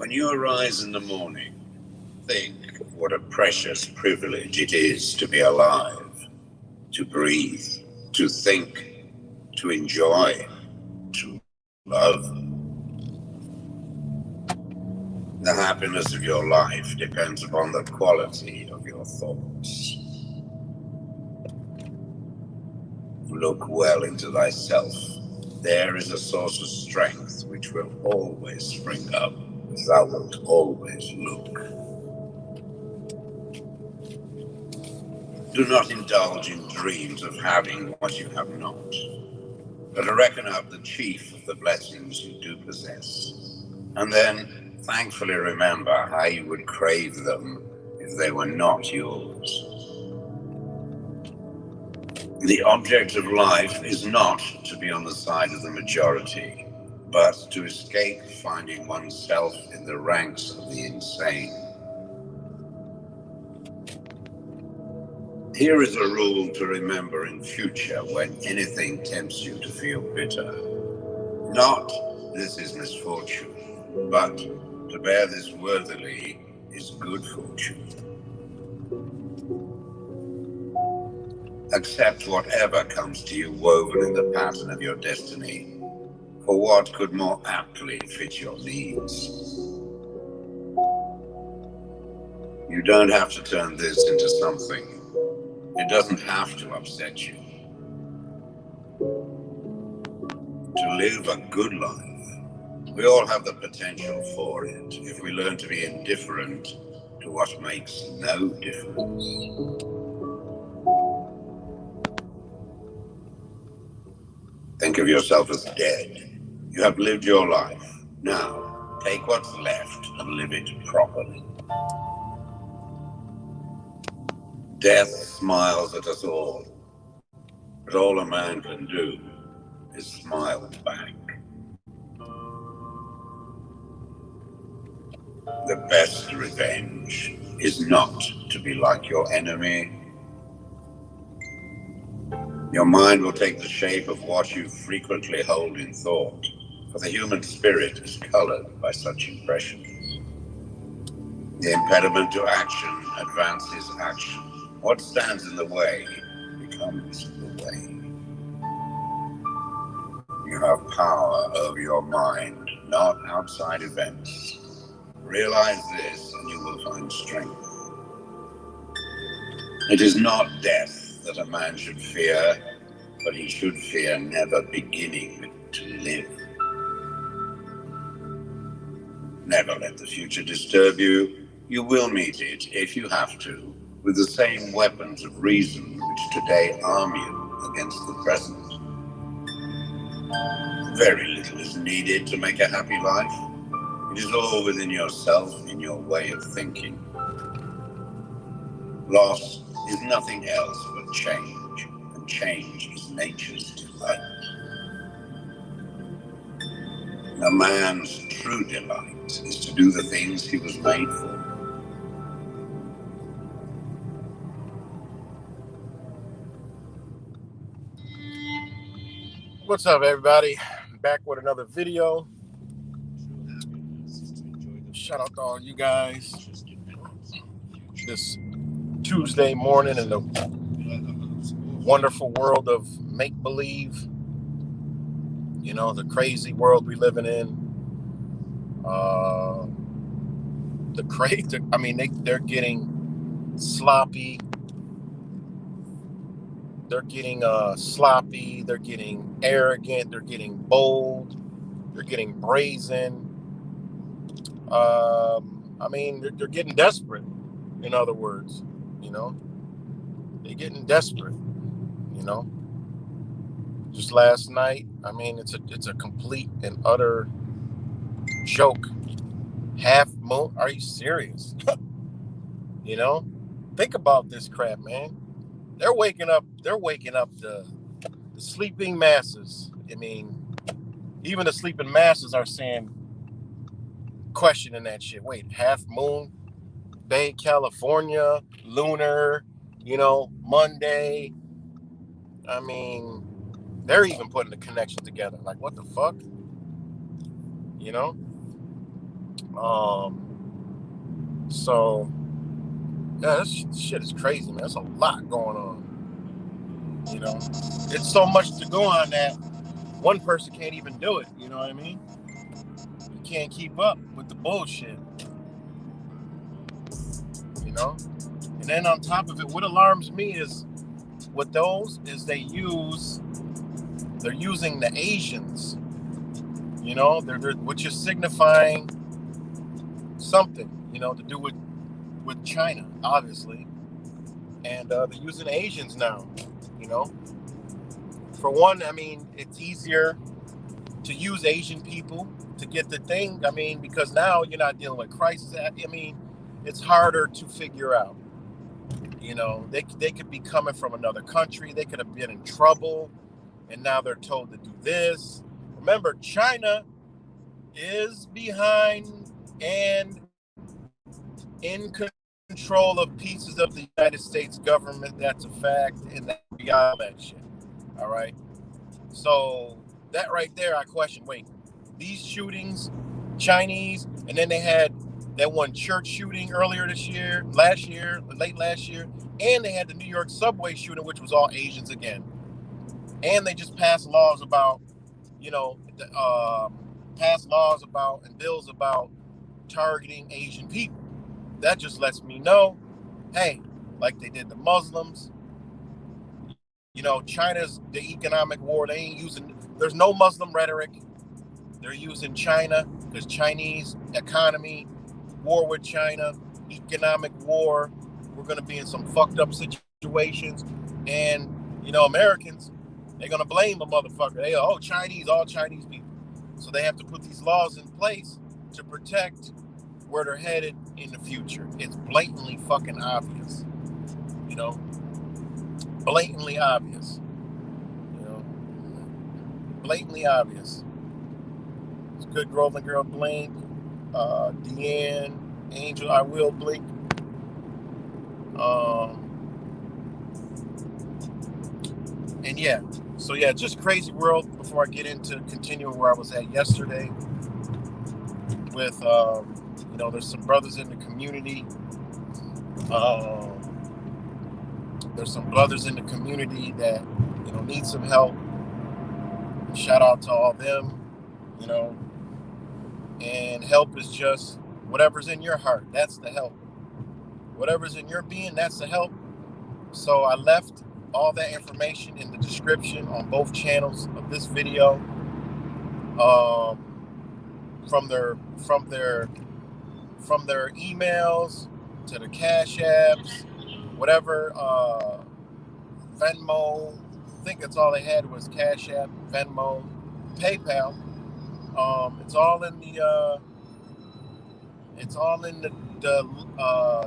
When you arise in the morning, think of what a precious privilege it is to be alive, to breathe, to think, to enjoy, to love. The happiness of your life depends upon the quality of your thoughts. Look well into thyself. There is a source of strength which will always spring up if thou wilt always look. Do not indulge in dreams of having what you have not, but reckon up the chief of the blessings you do possess, and then thankfully remember how you would crave them if they were not yours. The object of life is not to be on the side of the majority, but to escape finding oneself in the ranks of the insane. Here is a rule to remember in future when anything tempts you to feel bitter. Not, this is misfortune, but to bear this worthily is good fortune. Accept whatever comes to you woven in the pattern of your destiny, for what could more aptly fit your needs? You don't have to turn this into something. It doesn't have to upset you. To live a good life, we all have the potential for it if we learn to be indifferent to what makes no difference. Think of yourself as dead. You have lived your life. Now, take what's left and live it properly. Death smiles at us all, but all a man can do is smile back. The best revenge is not to be like your enemy. Your mind will take the shape of what you frequently hold in thought, for the human spirit is colored by such impressions. The impediment to action advances action. What stands in the way becomes the way. You have power over your mind, not outside events. Realize this and you will find strength. It is not death that a man should fear, but he should fear never beginning to live. Never let the future disturb you. You will meet it, if you have to, with the same weapons of reason which today arm you against the present. Very little is needed to make a happy life. It is all within yourself, in your way of thinking. Loss is nothing else but change, and change is nature's delight. A man's true delight is to do the things he was made for. What's up, everybody? Back with another video. Shout out to all you guys. This Tuesday morning in the wonderful world of make-believe. You know, the crazy world we living in. They're getting sloppy. They're getting sloppy. They're getting arrogant. They're getting bold. They're getting brazen. They're getting desperate. In other words, you know, they're getting desperate. You know, just last night. It's a complete and utter joke. Half moon? Are you serious? You know, think about this crap, man. They're waking up the sleeping masses. I mean, even the sleeping masses are questioning that shit. Wait, half moon, Bay, California, lunar, Monday. I mean, they're even putting the connection together. Like, what the fuck? You know? So yeah, this shit is crazy, man. There's a lot going on. You know, it's so much to go on that one person can't even do it. You know what I mean? You can't keep up with the bullshit. You know, and then on top of it, what alarms me is with those is they're using the Asians. You know, which is signifying something. You know, to do with China, obviously, and they're using Asians now. You know, for one, I mean, it's easier to use Asian people to get the thing. I mean, because now you're not dealing with crisis. I mean, it's harder to figure out. You know, they could be coming from another country. They could have been in trouble, and now they're told to do this. Remember, China is behind and in control of pieces of the United States government. That's a fact, and that's beyond that shit. All right. So that right there, I question. Wait, these shootings, Chinese, and then they had that one church shooting earlier this year, late last year, and they had the New York subway shooting, which was all Asians again. And they just passed laws about, you know, passed laws about and bills about targeting Asian people. That just lets me know, hey, like they did the Muslims, you know, China's the economic war. They ain't using, there's no Muslim rhetoric. They're using China because Chinese economy, war with China, economic war. We're going to be in some fucked up situations. And, you know, Americans, they're going to blame the motherfucker. They are, oh, Chinese, all Chinese people. So they have to put these laws in place to protect where they're headed in the future. It's blatantly fucking obvious. You know, blatantly obvious. You know, blatantly obvious. It's good. Groveland Girl Blink, Deanne, Angel, I Will Blink. And yeah, so yeah, just crazy world. Before I get into continuing where I was at yesterday with, you know, there's some brothers in the community. There's some brothers in the community that, you know, need some help. Shout out to all them, you know. And help is just whatever's in your heart. That's the help. Whatever's in your being, that's the help. So I left all that information in the description on both channels of this video. From their emails to the Cash Apps, whatever, Venmo. I think that's all they had was Cash App, Venmo, PayPal. It's all in the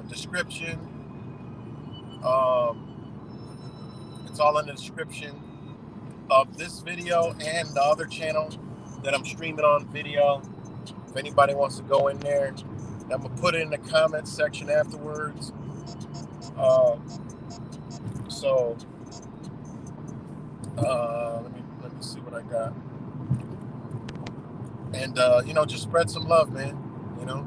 description. It's all in the description of this video and the other channel that I'm streaming on video. If anybody wants to go in there, I'm gonna put it in the comments section afterwards. So let me see what I got. And you know, just spread some love, man. You know,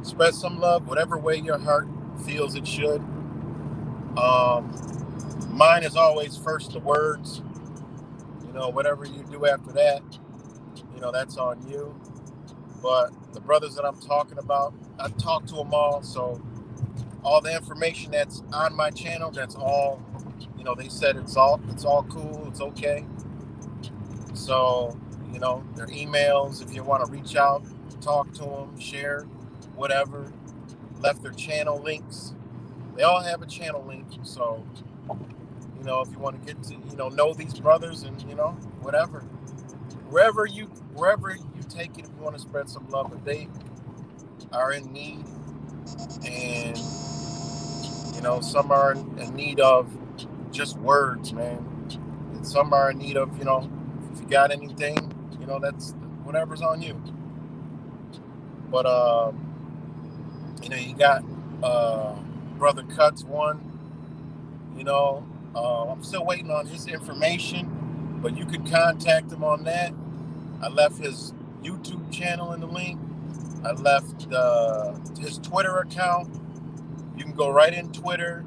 spread some love, whatever way your heart feels it should. Mine is always first the words. You know, whatever you do after that, you know, that's on you. But the brothers that I'm talking about, I talked to them all. So all the information that's on my channel, that's all, you know, they said it's all cool, it's okay. So, you know, their emails, if you want to reach out, talk to them, share, whatever. Left their channel links. They all have a channel link. So, you know, if you want to get to, you know these brothers and, you know, whatever. Wherever you take it, if you want to spread some love, if they are in need, and, you know, some are in need of just words, man. And some are in need of, you know, if you got anything, you know, that's whatever's on you. But, you know, you got Brother KUTS one, you know, I'm still waiting on his information, but you can contact him on that. I left his YouTube channel in the link. I left his Twitter account. You can go right in Twitter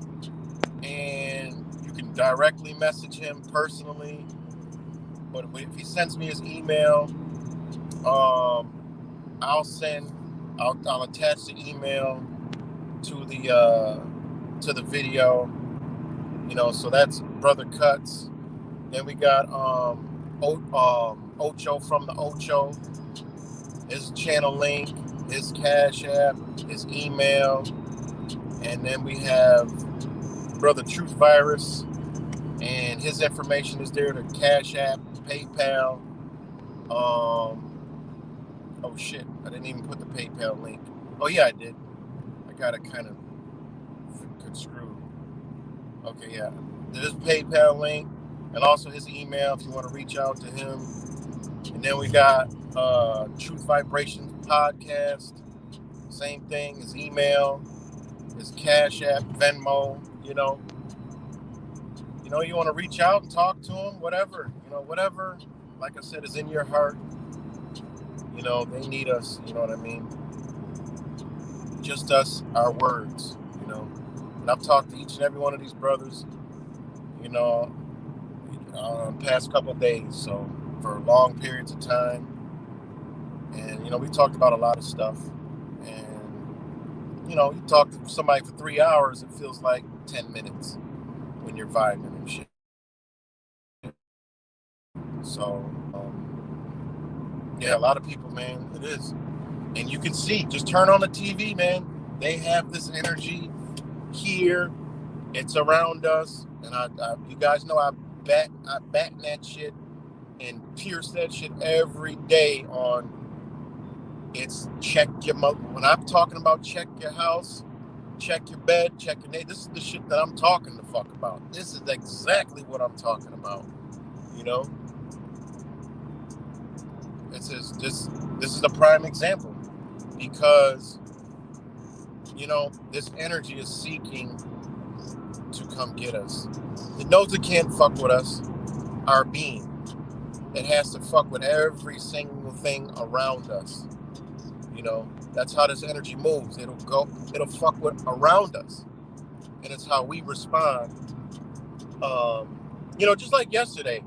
and you can directly message him personally. But if he sends me his email, I'll attach the email to the video. So that's Brother KUTS. Then we got Ocho from the Ocho, his channel link, his Cash App, his email, and then we have Brother TruthVirus, and his information is there, the Cash App, PayPal. Oh shit, I didn't even put the PayPal link. Oh yeah, I did. I got it kind of construed. Okay, yeah. There's PayPal link, and also his email if you want to reach out to him. And then we got Truth Vibration Podcast. Same thing, his email, his Cash App, Venmo, you want to reach out and talk to him, whatever, whatever, like I said, is in your heart. They need us, you know what I mean? Just us, our words, And I've talked to each and every one of these brothers, past couple of days, so for long periods of time. And, we've talked about a lot of stuff. And, you talk to somebody for 3 hours, it feels like 10 minutes when you're vibing and shit. So, yeah, a lot of people, man, it is. And you can see, just turn on the TV, man. They have this energy here. It's around us. And you guys know I bat that shit and pierce that shit every day on it's check your when I'm talking about check your house, check your bed, check your neighbor. This is the shit that I'm talking the fuck about. This is exactly what I'm talking about. This is a prime example because this energy is seeking to come get us. It knows it can't fuck with us, our being. It has to fuck with every single thing around us. That's how this energy moves. It'll fuck with around us. And it's how we respond. Just like yesterday,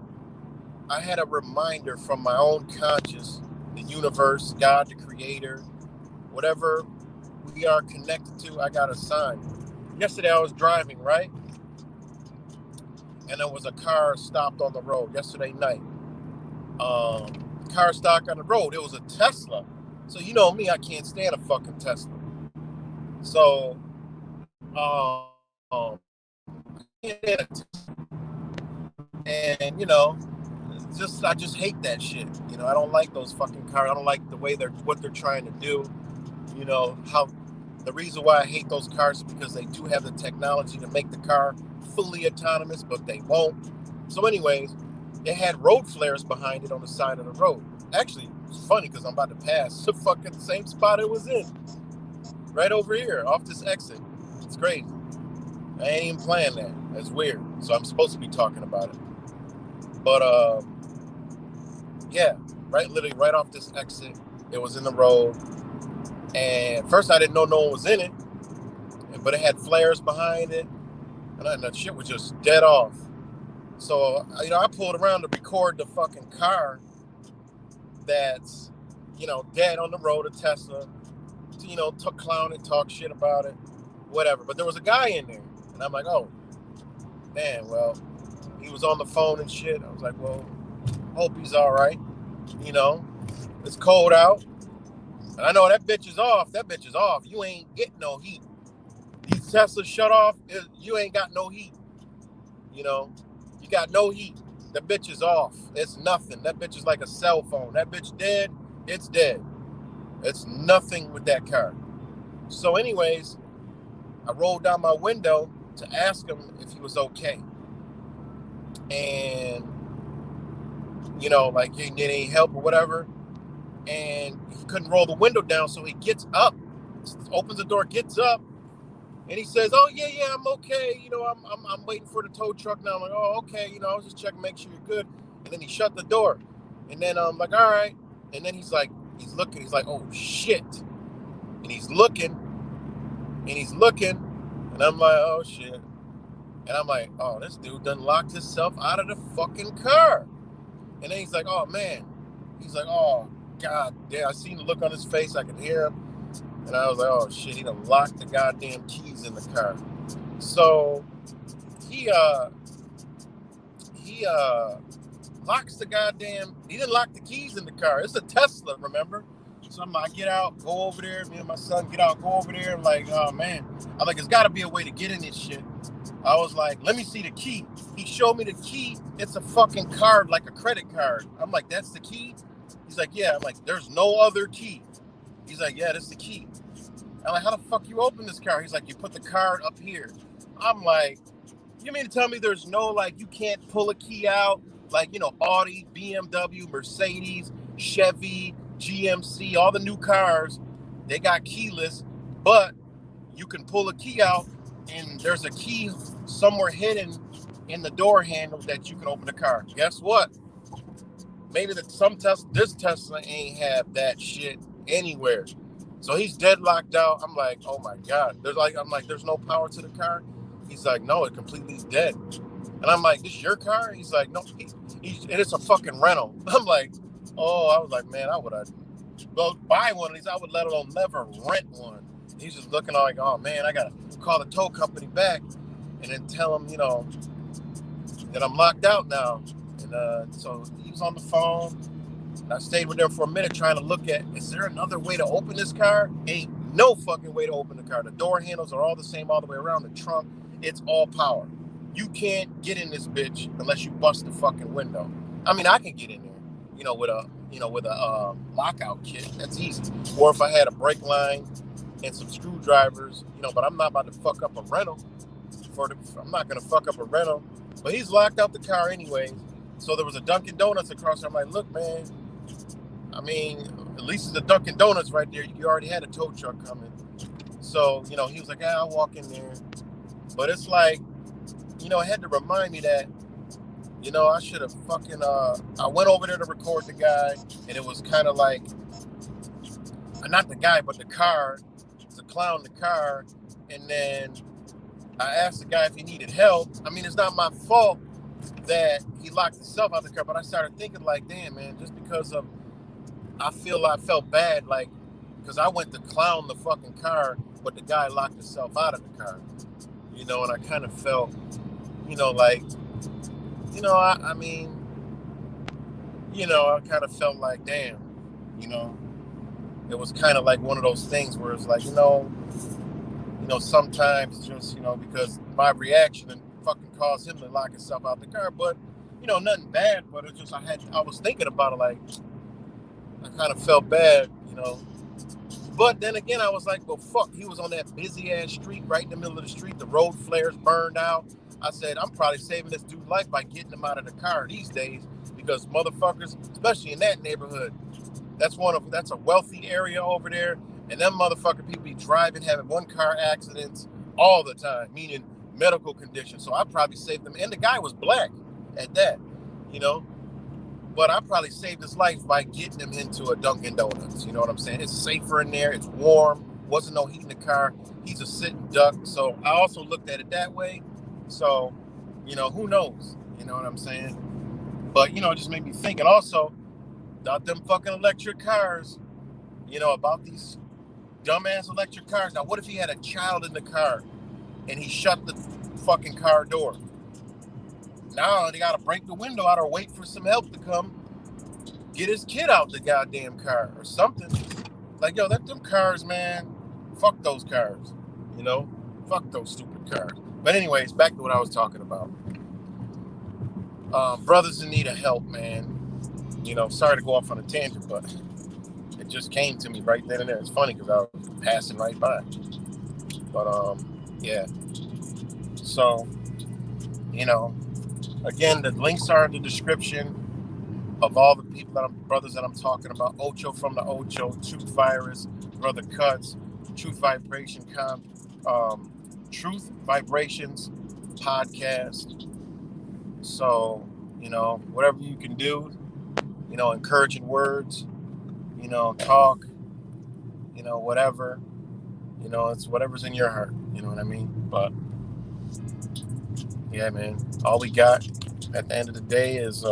I had a reminder from my own conscious, the universe, God, the creator, whatever we are connected to, I got a sign. Yesterday I was driving, right? And there was a car stopped on the road yesterday night. Car stopped on the road. It was a Tesla. So you know me, I can't stand a fucking Tesla. So, I can't stand a Tesla. And I just hate that shit. I don't like those fucking cars. I don't like the way what they're trying to do. How the reason why I hate those cars is because they do have the technology to make the car fully autonomous, but they won't. So anyways, it had road flares behind it on the side of the road. Actually, it's funny because I'm about to pass the fucking same spot it was in. Right over here, off this exit. It's crazy. I ain't even playing that. That's weird. So I'm supposed to be talking about it. But, yeah, literally right off this exit, it was in the road. And first I didn't know no one was in it, but it had flares behind it. And that shit was just dead off. So, I pulled around to record the fucking car that's, dead on the road, a Tesla, to clown it, talk shit about it, whatever. But there was a guy in there. And I'm like, oh, man, well, he was on the phone and shit. I was like, well, hope he's all right. It's cold out. And I know that bitch is off. That bitch is off. You ain't getting no heat. These Teslas shut off. You ain't got no heat. You got no heat. That bitch is off. It's nothing. That bitch is like a cell phone. That bitch dead. It's dead. It's nothing with that car. So anyways, I rolled down my window to ask him if he was okay. And, like, he need any help or whatever. And he couldn't roll the window down, so he gets up, opens the door, gets up, and he says, oh, yeah, I'm okay. I'm waiting for the tow truck now. I'm like, oh, okay. I was just checking, make sure you're good. And then he shut the door. And then I'm like, all right. And then he's looking, he's like, oh, shit. and he's looking, and I'm like, oh shit. And I'm like, oh, this dude done locked himself out of the fucking car. And then he's like, oh man. He's like, oh god damn. I seen the look on his face, I could hear him. And I was like, oh shit, he done locked the goddamn keys in the car. So he locks the goddamn, he didn't lock the keys in the car. It's a Tesla, remember? So I'm like, get out, go over there. Me and my son get out, go over there. I'm like, oh man. I'm like, there's got to be a way to get in this shit. I was like, let me see the key. He showed me the key. It's a fucking card, like a credit card. I'm like, that's the key? He's like, yeah. I'm like, there's no other key. He's like, yeah, that's the key. I'm like, how the fuck you open this car? He's like, you put the card up here. I'm like, you mean to tell me there's no, like, you can't pull a key out? Like, you know, Audi, BMW, Mercedes, Chevy, GMC, all the new cars, they got keyless, but you can pull a key out and there's a key somewhere hidden in the door handle that you can open the car. Guess what? Maybe this Tesla ain't have that shit anywhere. So he's deadlocked out. I'm like, oh my God. There's no power to the car. He's like, no, it completely dead. And I'm like, this your car? He's like, no, and it's a fucking rental. I'm like, oh, I was like, man, I would have go buy one of these. I would let alone never rent one. He's just looking like, oh man, I gotta call the tow company back and then tell them, you know, that I'm locked out now. And so he was on the phone. I stayed with them for a minute trying to look at, is there another way to open this car? Ain't no fucking way to open the car. The door handles are all the same all the way around. The trunk, it's all power. You can't get in this bitch unless you bust the fucking window. I mean, I can get in there, you know, with a lockout kit. That's easy. Or if I had a brake line and some screwdrivers, you know, but I'm not about to fuck up a rental. I'm not gonna fuck up a rental. But he's locked out the car anyways. So there was a Dunkin' Donuts across there. I'm like, look, man, I mean, at least it's a Dunkin' Donuts right there. You already had a tow truck coming. So, you know, he was like, I'll walk in there. But it's like, you know, it had to remind me that, you know, I should have fucking, I went over there to record the guy, and it was kind of like, not the guy, but the car, to clown the car, and then I asked the guy if he needed help. I mean, it's not my fault that he locked himself out of the car, but I started thinking like, damn, man, just because of, I felt bad, like, because I went to clown the fucking car, but the guy locked himself out of the car, you know, and I kind of felt, you know, like, you know, I mean, you know, I kind of felt like, damn, you know, it was kind of like one of those things where it's like, you know, sometimes just, you know, because my reaction and fucking caused him to lock himself out the car, but, you know, nothing bad, but it just, I was thinking about it, like, I kind of felt bad, you know, but then again, I was like, well, fuck, he was on that busy ass street, right in the middle of the street, the road flares burned out. I said, I'm probably saving this dude's life by getting him out of the car these days, because motherfuckers, especially in that neighborhood, that's a wealthy area over there, and them motherfucker people be driving, having one car accidents all the time, meaning medical conditions. So I probably saved them, and the guy was black at that, you know. But I probably saved his life by getting him into a Dunkin' Donuts. You know what I'm saying? It's safer in there. It's warm. Wasn't no heat in the car. He's a sitting duck. So I also looked at it that way. So, you know, who knows? You know what I'm saying? But, you know, it just made me think. And also, about them fucking electric cars, you know, about these dumbass electric cars. Now, what if he had a child in the car and he shut the fucking car door? Now they gotta break the window out or wait for some help to come get his kid out the goddamn car or something. Like, yo, them cars, man, fuck those cars, you know? Fuck those stupid cars. But anyways, back to what I was talking about. Brothers in need of help, man. You know, sorry to go off on a tangent, but it just came to me right then and there. It's funny because I was passing right by. But, yeah. So, you know, again, the links are in the description of all the people brothers that I'm talking about. Ocho from the Ocho, TruthVirus, Brother KUTS, Truth Vibrations podcast. So, you know, whatever you can do, you know, encouraging words, you know, talk, you know, whatever. You know, it's whatever's in your heart. You know what I mean? But yeah, man, all we got at the end of the day is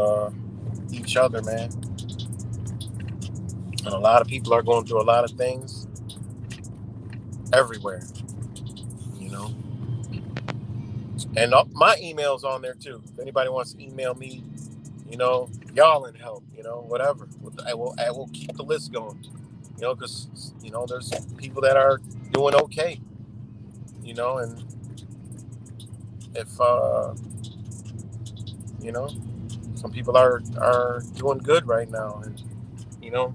each other, man. And a lot of people are going through a lot of things everywhere, you know. And my email's on there too. If anybody wants to email me, you know, y'all in help, you know, whatever. I will keep the list going, you know, because you know there's people that are doing okay, you know, and if you know, some people are doing good right now, and you know,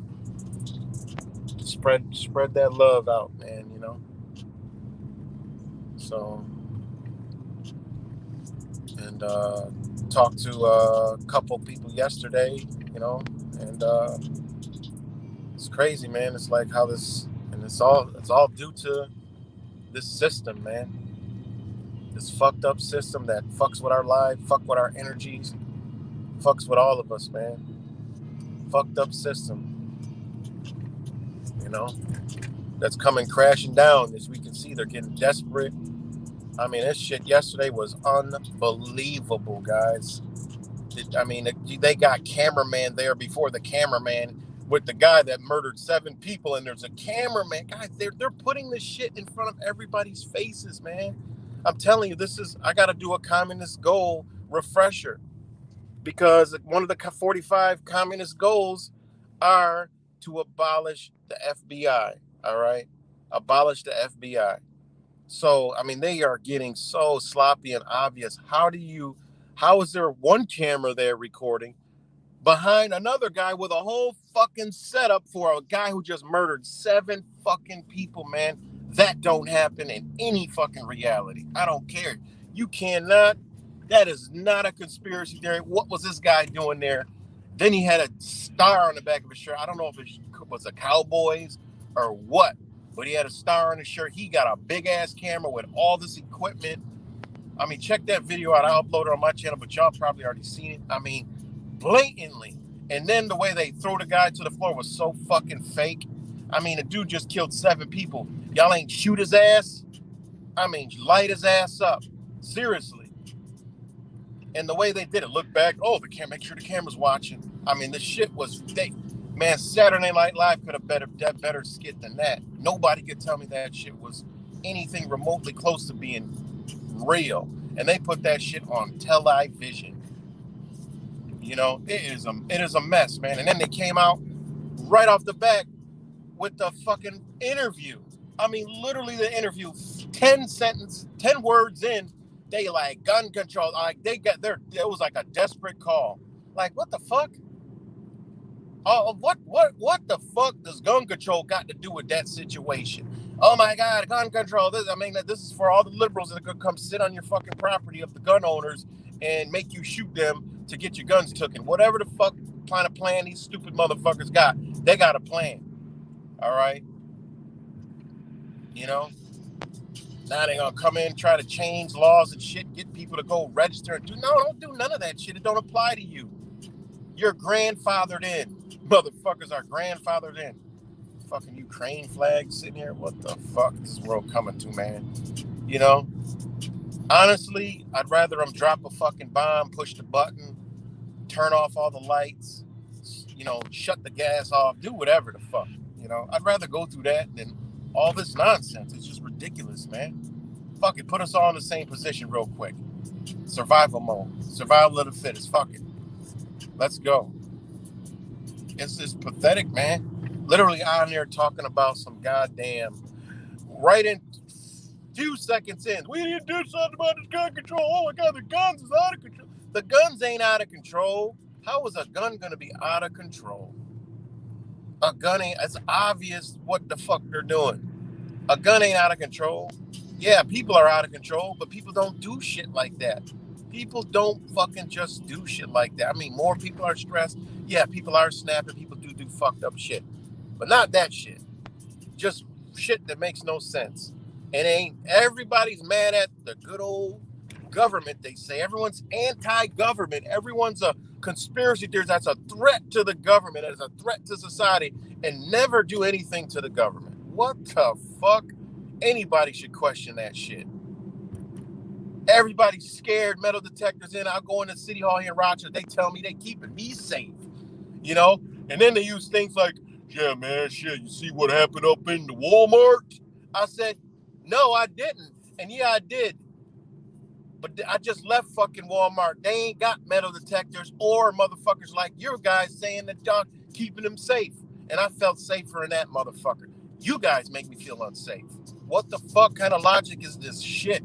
spread that love out, man, you know. So and talked to a couple people yesterday, you know, and it's crazy, man. It's like how this, and it's all due to this system, man. This fucked up system that fucks with our life, fuck with our energies, fucks with all of us, man. Fucked up system, you know, that's coming crashing down. As we can see, they're getting desperate. I mean, this shit yesterday was unbelievable, guys. I mean, they got cameraman there before the cameraman with the guy that murdered 7 people, and there's a cameraman. Guys, they're putting this shit in front of everybody's faces, man. I'm telling you, I got to do a communist goal refresher, because one of the 45 communist goals are to abolish the FBI. All right, abolish the FBI. So, I mean, they are getting so sloppy and obvious. How is there one camera there recording behind another guy with a whole fucking setup for a guy who just murdered 7 fucking people, man? That don't happen in any fucking reality. I don't care. You cannot. That is not a conspiracy theory. What was this guy doing there? Then he had a star on the back of his shirt. I don't know if it was a Cowboys or what, but he had a star on his shirt. He got a big ass camera with all this equipment. I mean, check that video out. I uploaded it on my channel, but y'all probably already seen it. I mean, blatantly. And then the way they throw the guy to the floor was so fucking fake. I mean, the dude just killed 7 people. Y'all ain't shoot his ass? I mean, light his ass up. Seriously. And the way they did it, look back, oh, make sure the camera's watching. I mean, the shit was fake. Man, Saturday Night Live could have better skit than that. Nobody could tell me that shit was anything remotely close to being real. And they put that shit on television. You know, it is a mess, man. And then they came out right off the bat with the fucking interview. I mean, literally the interview, 10 words in, they like gun control. Like it was like a desperate call. Like, what the fuck? What the fuck does gun control got to do with that situation? Oh my God, gun control. This is for all the liberals that could come sit on your fucking property of the gun owners and make you shoot them to get your guns taken. Whatever the fuck kind of plan these stupid motherfuckers got, they got a plan. All right. You know, now they're gonna come in, try to change laws and shit, get people to go register and don't do none of that shit. It don't apply to you. You're grandfathered in. Motherfuckers are grandfathered in. Fucking Ukraine flag sitting here. What the fuck is this world coming to, man? You know? Honestly, I'd rather them drop a fucking bomb, push the button, turn off all the lights, you know, shut the gas off, do whatever the fuck. You know? I'd rather go through that than all this nonsense. It's just ridiculous, man. Fuck it. Put us all in the same position real quick. Survival mode. Survival of the fittest. Fuck it. Let's go. It's just pathetic, man. Literally on there talking about some goddamn, right in few seconds in, we need to do something about this gun control. Oh my God, the guns is out of control. The guns ain't out of control. How is a gun gonna be out of control? A gun ain't. It's obvious what the fuck they're doing. A gun ain't out of control. Yeah, people are out of control, but people don't do shit like that. People don't fucking just do shit like that. I mean, more people are stressed. Yeah, people are snapping. People do fucked up shit. But not that shit. Just shit that makes no sense. And everybody's mad at the good old government, they say. Everyone's anti-government. Everyone's a conspiracy theorist. That's a threat to the government. That's a threat to society. And never do anything to the government. What the fuck Anybody should question that shit. Everybody's scared. Metal detectors in. I go into City Hall here in Rochester. They tell me they keeping me safe. You know? And then they use things like, yeah, man, shit, you see what happened up in the Walmart? I said, no, I didn't. And yeah, I did. But I just left fucking Walmart. They ain't got metal detectors or motherfuckers like your guys saying that y'all keeping them safe. And I felt safer in that motherfucker. You guys make me feel unsafe. What the fuck kind of logic is this shit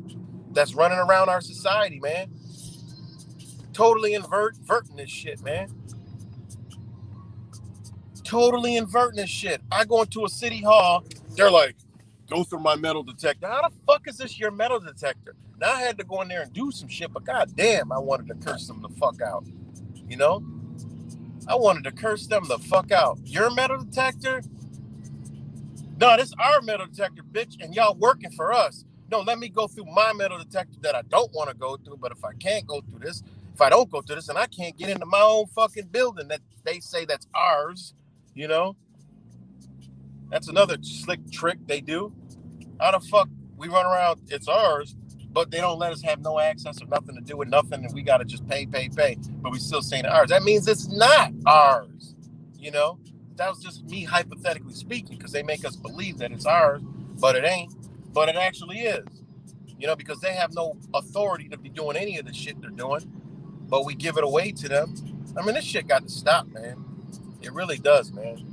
that's running around our society, man? Totally inverting this shit, man. Totally inverting this shit. I go into a city hall, they're like, go through my metal detector. How the fuck is this your metal detector? Now I had to go in there and do some shit, but goddamn, I wanted to curse them the fuck out. You know? I wanted to curse them the fuck out. Your metal detector? No, this is our metal detector, bitch, and y'all working for us. No, let me go through my metal detector that I don't want to go through, but if I can't go through this, if I don't go through this, and I can't get into my own fucking building that they say that's ours, you know? That's another slick trick they do. How the fuck we run around, it's ours, but they don't let us have no access or nothing to do with nothing, and we got to just pay, but we still saying ours. That means it's not ours, you know? That was just me hypothetically speaking, because they make us believe that it's ours, but it ain't, but it actually is, you know, because they have no authority to be doing any of the shit they're doing, but we give it away to them. I mean, this shit got to stop, man. It really does, man.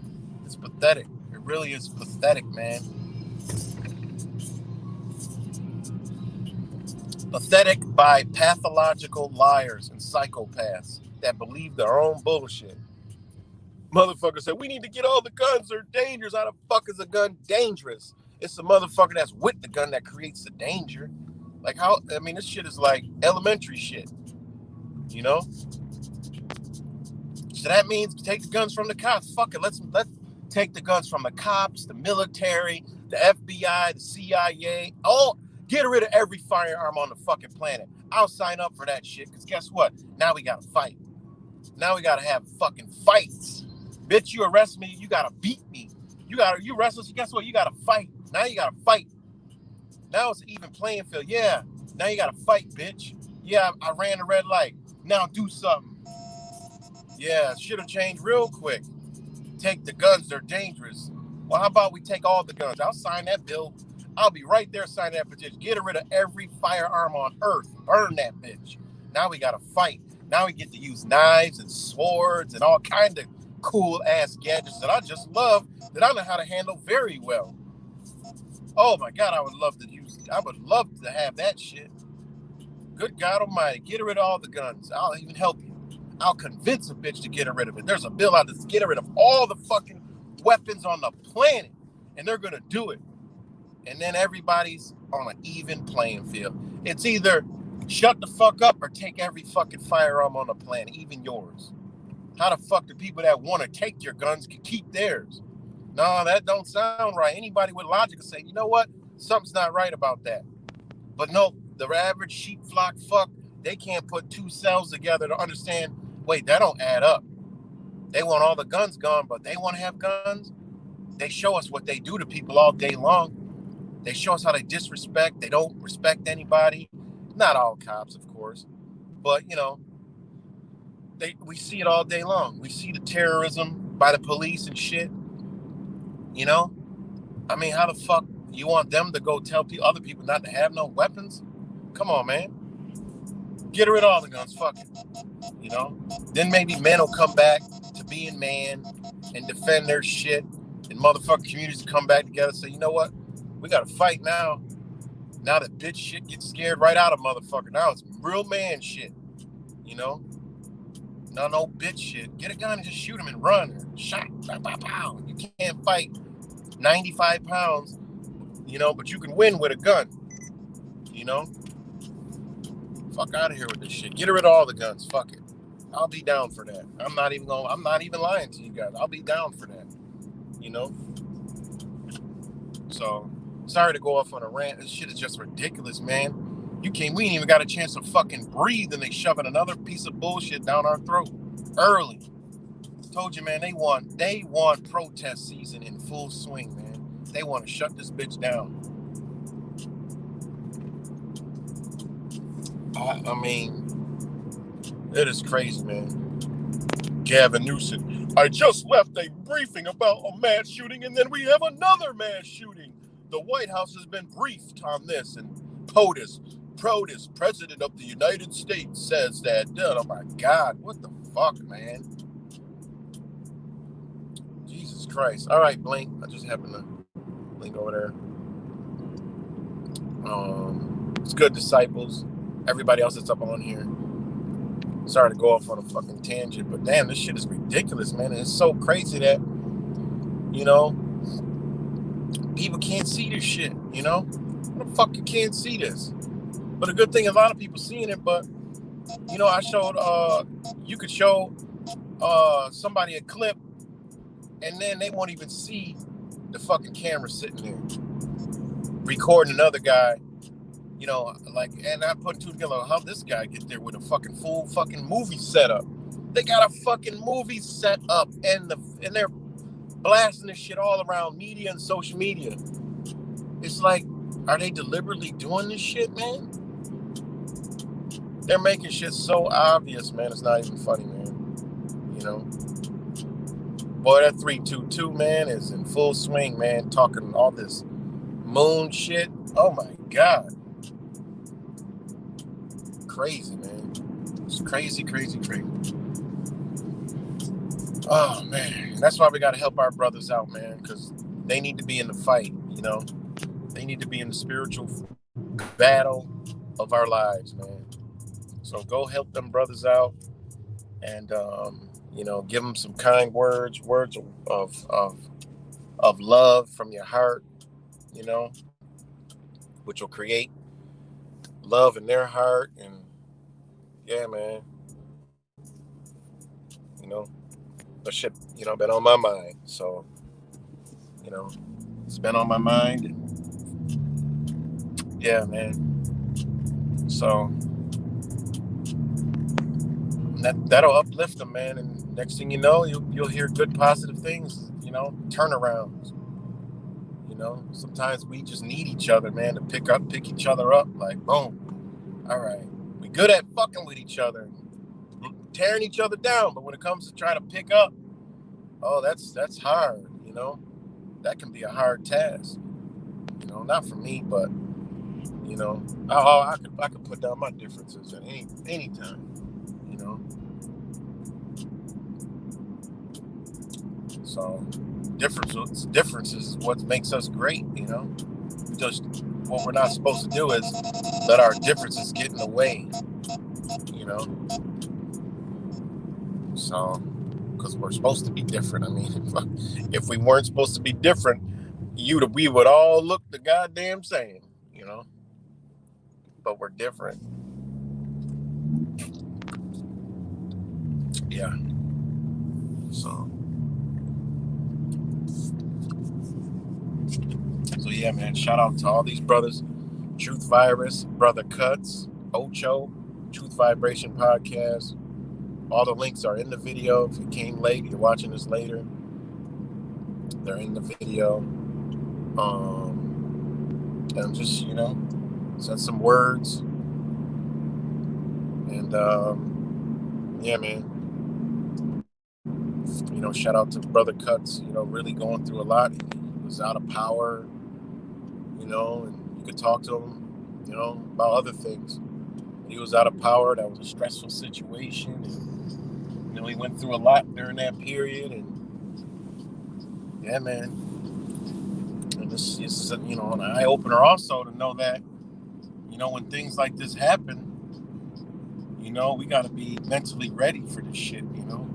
It's pathetic. It really is pathetic, man. Pathetic by pathological liars and psychopaths that believe their own bullshit. Motherfucker said, we need to get all the guns. They're dangerous. How the fuck is a gun dangerous? It's the motherfucker that's with the gun that creates the danger. Like how, I mean, this shit is like elementary shit, you know? So that means take the guns from the cops. Fuck it. Let's take the guns from the cops, the military, the FBI, the CIA. All get rid of every firearm on the fucking planet. I'll sign up for that shit. Because guess what? Now we gotta fight. Now we gotta have fucking fights. Bitch, you arrest me, you gotta beat me. You arrest us, guess what? You gotta fight. Now you gotta fight. Now it's an even playing field. Yeah. Now you gotta fight, bitch. Yeah, I ran the red light. Now do something. Yeah, should have changed real quick. Take the guns, they're dangerous. Well, how about we take all the guns? I'll sign that bill. I'll be right there signing that petition. Get rid of every firearm on earth. Burn that bitch. Now we gotta fight. Now we get to use knives and swords and all kind of cool ass gadgets that I just love, that I know how to handle very well. Oh my God, I would love to have that shit. Good God Almighty, get rid of all the guns. I'll even help you. I'll convince a bitch to get rid of it. There's a bill out to get rid of all the fucking weapons on the planet, and they're gonna do it. And then everybody's on an even playing field. It's either shut the fuck up or take every fucking firearm on the planet, even yours. How the fuck do people that want to take your guns can keep theirs? No, that don't sound right. Anybody with logic will say, you know what? Something's not right about that. But no, the average sheep flock fuck, they can't put two cells together to understand, wait, that don't add up. They want all the guns gone, but they want to have guns. They show us what they do to people all day long. They show us how they disrespect. They don't respect anybody. Not all cops, of course. But, you know, we see it all day long. We see the terrorism by the police and shit. You know? I mean, how the fuck you want them to go tell other people not to have no weapons? Come on, man. Get rid of all the guns. Fuck it. You know? Then maybe men will come back to being man and defend their shit. And motherfucking communities come back together and say, you know what? We got to fight now. Now that bitch shit gets scared right out of motherfucker. Now it's real man shit. You know? No bitch shit. Get a gun and just shoot him and run. Shot. Pow, pow, pow. You can't fight 95 pounds, you know, but you can win with a gun. You know? Fuck out of here with this shit. Get rid of all the guns. Fuck it. I'll be down for that. I'm not even lying to you guys. I'll be down for that. You know? So, sorry to go off on a rant. This shit is just ridiculous, man. We ain't even got a chance to fucking breathe, and they shoving another piece of bullshit down our throat early. Told you, man, they want protest season in full swing, man. They want to shut this bitch down. I mean, it is crazy, man. Gavin Newsom, I just left a briefing about a mass shooting, and then we have another mass shooting. The White House has been briefed on this, and POTUS, President of the United States, says that. Oh my God, what the fuck, man? Jesus Christ. All right, Blink. I just happened to link over there. It's good, disciples. Everybody else that's up on here. Sorry to go off on a fucking tangent, but damn, this shit is ridiculous, man. And it's so crazy that, you know, people can't see this shit, you know? How the fuck you can't see this? But the good thing is a lot of people seeing it, but, you know, I showed, you could show somebody a clip, and then they won't even see the fucking camera sitting there recording another guy, you know, like, and I put two together, how this guy get there with a fucking full fucking movie setup. They got a fucking movie set up, and they're blasting this shit all around media and social media. It's like, are they deliberately doing this shit, man? They're making shit so obvious, man. It's not even funny, man. You know? Boy, that 322, man, is in full swing, man. Talking all this moon shit. Oh, my God. Crazy, man. It's crazy, crazy, crazy. Oh, man. That's why we got to help our brothers out, man, because they need to be in the fight, you know? They need to be in the spiritual battle of our lives, man. So go help them brothers out, and you know, give them some kind words of love from your heart, you know, which will create love in their heart. And yeah, man, you know, that shit, you know, been on my mind. So, you know, it's been on my mind. And yeah, man. So that'll uplift them, man. And next thing you know, you'll hear good, positive things. You know, turnarounds. You know, sometimes we just need each other, man, to pick each other up. Like, boom, all right, we good at fucking with each other, tearing each other down. But when it comes to trying to pick up, oh, that's hard. You know, that can be a hard task. You know, not for me, but you know, I could put down my differences at any time. You know, so differences is what makes us great. You know, just what we're not supposed to do is let our differences get in the way. You know, so because we're supposed to be different. I mean, if we weren't supposed to be different, we would all look the goddamn same. You know, but we're different. Yeah. So yeah, man. Shout out to all these brothers. TruthVirus, Brother KUTS, Ocho, Truth Vibration Podcast. All the links are in the video. If you came late, you're watching this later, they're in the video. And just, you know, send some words. And yeah, man. You know, shout out to Brother KUTS, you know, really going through a lot. He was out of power, you know, and you could talk to him, you know, about other things. He was out of power. That was a stressful situation. And, you know, he went through a lot during that period. And yeah, man. And this is, you know, an eye opener also to know that, you know, when things like this happen, you know, we got to be mentally ready for this shit, you know.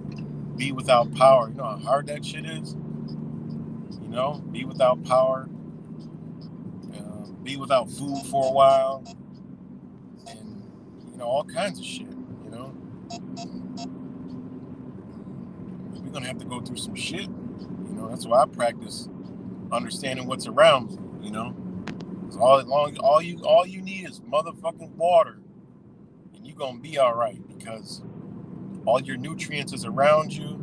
Be without power. You know how hard that shit is? You know, be without power. Be without food for a while. And, you know, all kinds of shit, you know. We're going to have to go through some shit. You know, that's why I practice understanding what's around me, you know. All you need is motherfucking water, and you're gonna be all right, because all your nutrients is around you.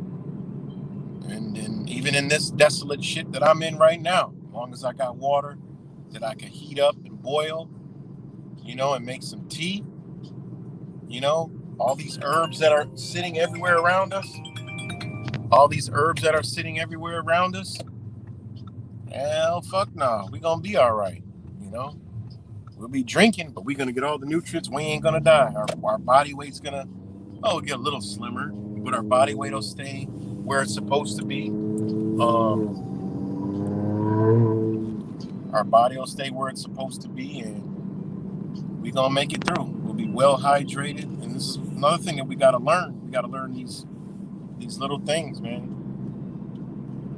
And even in this desolate shit that I'm in right now, as long as I got water that I can heat up and boil, you know, and make some tea, You know, all these herbs that are sitting everywhere around us. All these herbs that are sitting everywhere around us. Hell, fuck no. We gonna be all right. You know, we'll be drinking, but we're gonna get all the nutrients. We ain't gonna die. Our body weight's gonna, we'll get a little slimmer, but our body weight will stay where it's supposed to be. Our body will stay where it's supposed to be, and we're gonna make it through. We'll be well hydrated, and this is another thing that we gotta learn. We gotta learn these little things, man.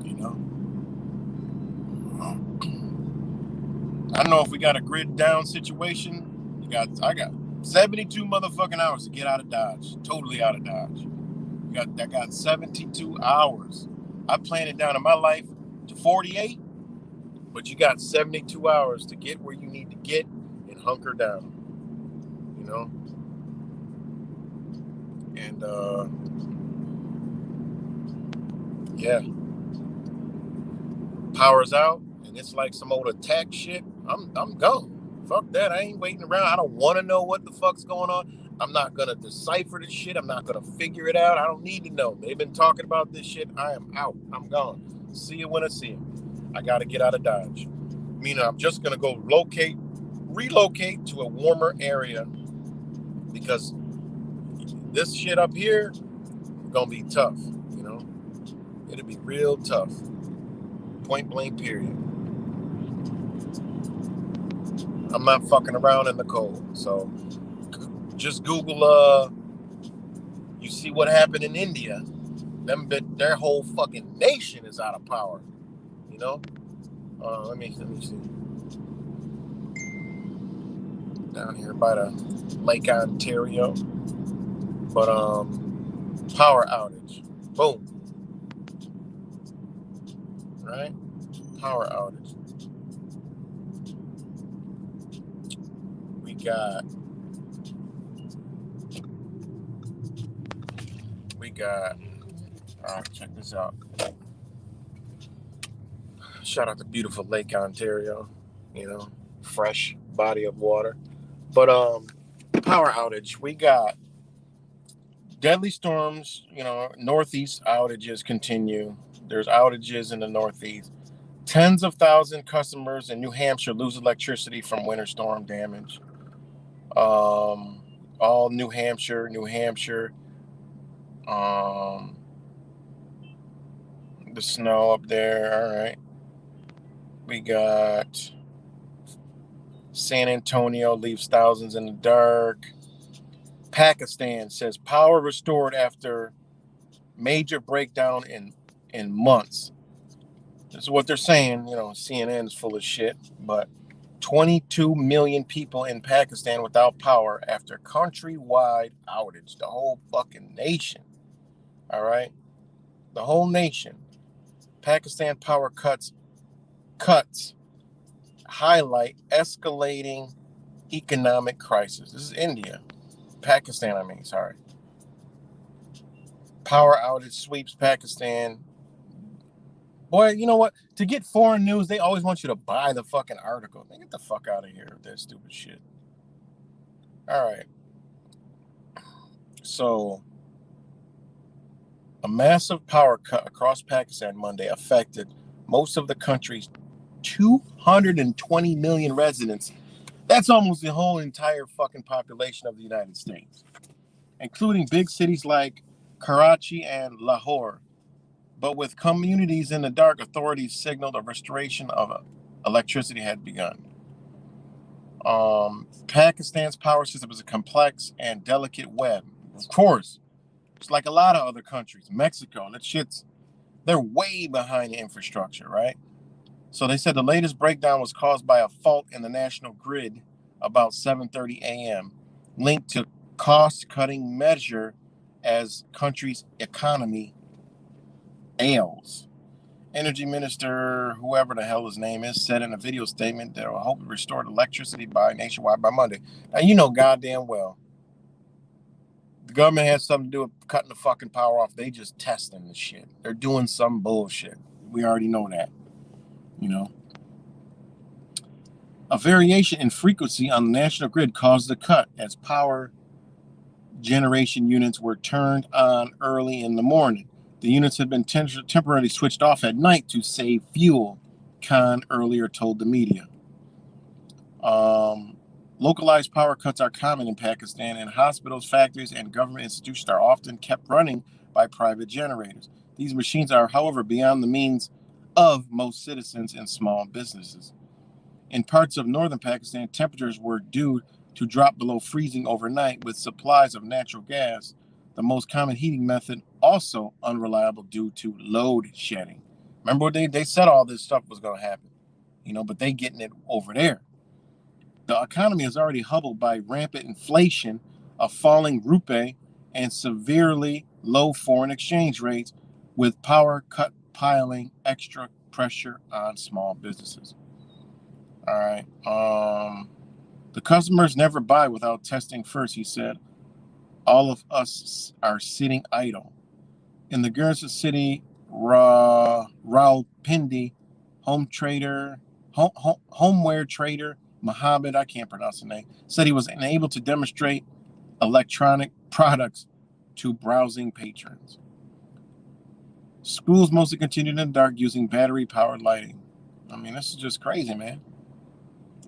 You know, I don't know if we got a grid down situation. I got 72 motherfucking hours to get out of Dodge, totally out of Dodge. I got 72 hours. I planned it down in my life to 48, but you got 72 hours to get where you need to get and hunker down. You know, and yeah, power's out, and it's like some old attack shit. I'm gone. Fuck that. I ain't waiting around. I don't want to know what the fuck's going on. I'm not gonna decipher this shit. I'm not gonna figure it out. I don't need to know. They've been talking about this shit. I am out. I'm gone. See you when I see you. I gotta get out of Dodge. Meaning I'm just gonna go relocate to a warmer area, because this shit up here is gonna be tough. You know, it'll be real tough. Point blank period. I'm not fucking around in the cold. So just Google, you see what happened in India. Their whole fucking nation is out of power. You know? Let me see. Down here by the Lake Ontario. But power outage. Boom. Right? Power outage. We got all right, check this out. Shout out to beautiful Lake Ontario, you know, fresh body of water. But power outage. We got deadly storms, you know, Northeast outages continue. There's outages in the Northeast. Tens of thousands customers in New Hampshire lose electricity from winter storm damage. All New Hampshire. The snow up there. All right. We got San Antonio leaves thousands in the dark. Pakistan says power restored after major breakdown in months. This is what they're saying. You know, CNN is full of shit. But 22 million people in Pakistan without power after countrywide outage. The whole fucking nation. All right? The whole nation. Pakistan power cuts highlight escalating economic crisis. This is India. Pakistan, sorry. Power outage sweeps Pakistan. Boy, you know what? To get foreign news, they always want you to buy the fucking article. Man, get the fuck out of here with that stupid shit. All right. So, a massive power cut across Pakistan Monday affected most of the country's 220 million residents. That's almost the whole entire fucking population of the United States, including big cities like Karachi and Lahore. But with communities in the dark, authorities signaled a restoration of electricity had begun. Pakistan's power system is a complex and delicate web. Of course, it's like a lot of other countries. Mexico, they're way behind the infrastructure, right? So they said the latest breakdown was caused by a fault in the national grid about 7:30 a.m., linked to cost-cutting measure as country's economy ails. Energy Minister, whoever the hell his name is, said in a video statement that will hope to restore electricity nationwide by Monday. Now, you know goddamn well, the government has something to do with cutting the fucking power off. They just testing the shit. They're doing some bullshit. We already know that, you know. A variation in frequency on the national grid caused the cut as power generation units were turned on early in the morning. The units had been temporarily switched off at night to save fuel, Khan earlier told the media. Localized power cuts are common in Pakistan, and hospitals, factories, and government institutions are often kept running by private generators. These machines are, however, beyond the means of most citizens and small businesses. In parts of northern Pakistan, temperatures were due to drop below freezing overnight, with supplies of natural gas, the most common heating method, also unreliable due to load shedding. Remember what they said all this stuff was going to happen, but they getting it over there. The economy is already hobbled by rampant inflation, a falling rupee, and severely low foreign exchange rates, with power cut piling extra pressure on small businesses. All right. The customers never buy without testing first, he said. All of us are sitting idle. In the Gursa city, Rawalpindi, homeware trader Mohammed, I can't pronounce the name, said he was unable to demonstrate electronic products to browsing patrons. Schools mostly continued in the dark using battery-powered lighting. I mean, this is just crazy, man.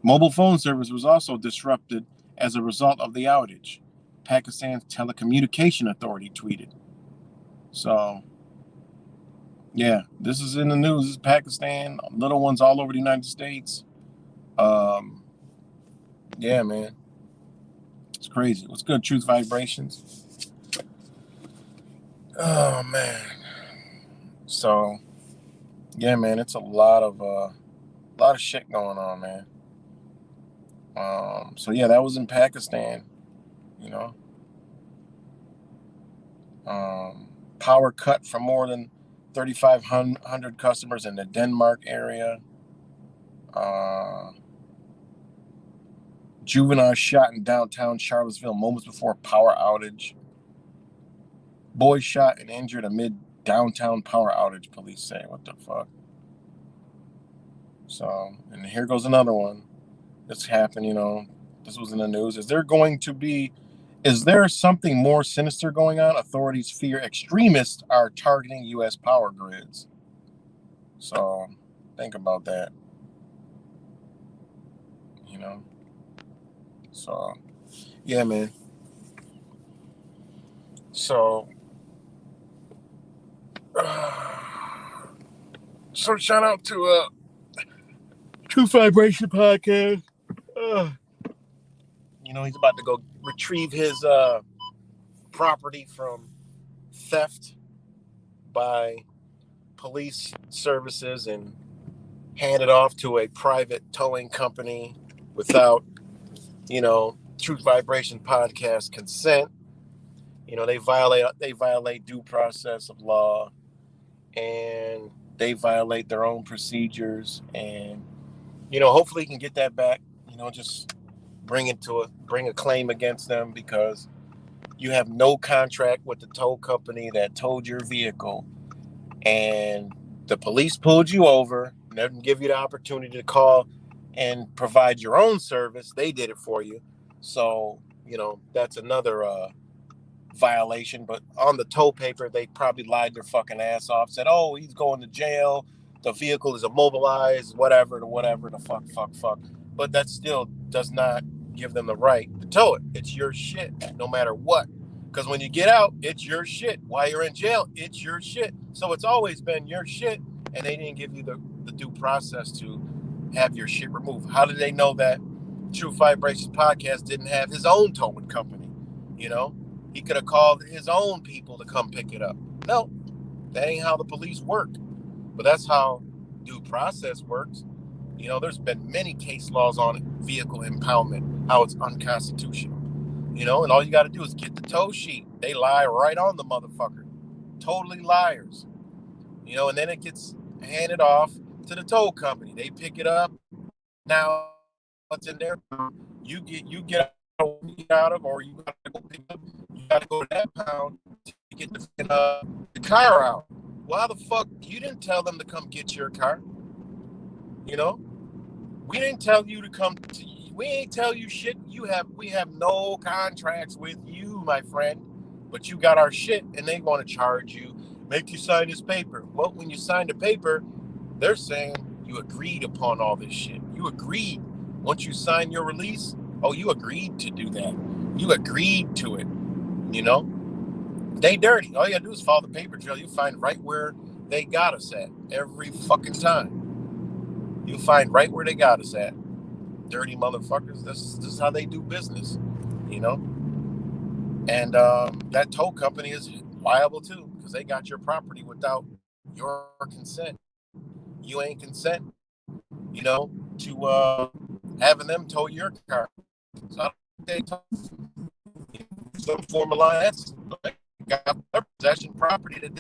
Mobile phone service was also disrupted as a result of the outage, Pakistan's telecommunication authority tweeted. So, yeah, this is in the news. This is Pakistan, little ones all over the United States. Yeah, man. It's crazy. What's good, Truth Vibrations? Oh, man. So, yeah, man, it's a lot of shit going on, man. So yeah, that was in Pakistan, power cut for more than 3,500 customers in the Denmark area. Juvenile shot in downtown Charlottesville moments before a power outage. Boy shot and injured amid downtown power outage, police say. What the fuck? So, and here goes another one. This happened, this was in the news. Is there something more sinister going on? Authorities fear extremists are targeting U.S. power grids. So, think about that. So, yeah, man. So shout out to Truth Vibration Podcast. He's about to go retrieve his property from theft by police services and hand it off to a private towing company without, Truth Vibration Podcast consent. They violate due process of law, and they violate their own procedures, and hopefully he can get that back. Just bring a claim against them, because you have no contract with the tow company that towed your vehicle, and the police pulled you over, didn't give you the opportunity to call and provide your own service. They did it for you. So, that's another violation. But on the tow paper, they probably lied their fucking ass off, said, oh, he's going to jail, the vehicle is immobilized, whatever, the fuck. But that still does not give them the right to tow it. It's your shit, no matter what. Because when you get out, it's your shit. While you're in jail, it's your shit. So it's always been your shit, and they didn't give you the due process to have your shit removed. How did they know that Truth Vibration Podcast didn't have his own towing company? He could have called his own people to come pick it up. No, that ain't how the police work. But that's how due process works. There's been many case laws on vehicle impoundment, how it's unconstitutional. And all you got to do is get the tow sheet. They lie right on the motherfucker. Totally liars. And then it gets handed off to the tow company. They pick it up. Now it's in there. You get out of, or you got to go pick up. You got to go to that pound to get the car out. Well, how the fuck? You didn't tell them to come get your car. We didn't tell you to come. We ain't tell you shit. We have no contracts with you. my friend, but you got our shit, and they want to charge you, make you sign this paper. Well, when you sign the paper, they're saying you agreed upon all this shit. You agreed. Once you sign your release, oh, you agreed to do that. You agreed to it. You know? They dirty. All you gotta do is follow the paper trail. You find right where they got us at every fucking time. You find right where they got us at. Dirty motherfuckers. This is how they do business. You know? And that tow company is liable too, because they got your property without your consent. You ain't consent, you know, to having them tow your car. So I don't think they some form of line. That's like got possession property that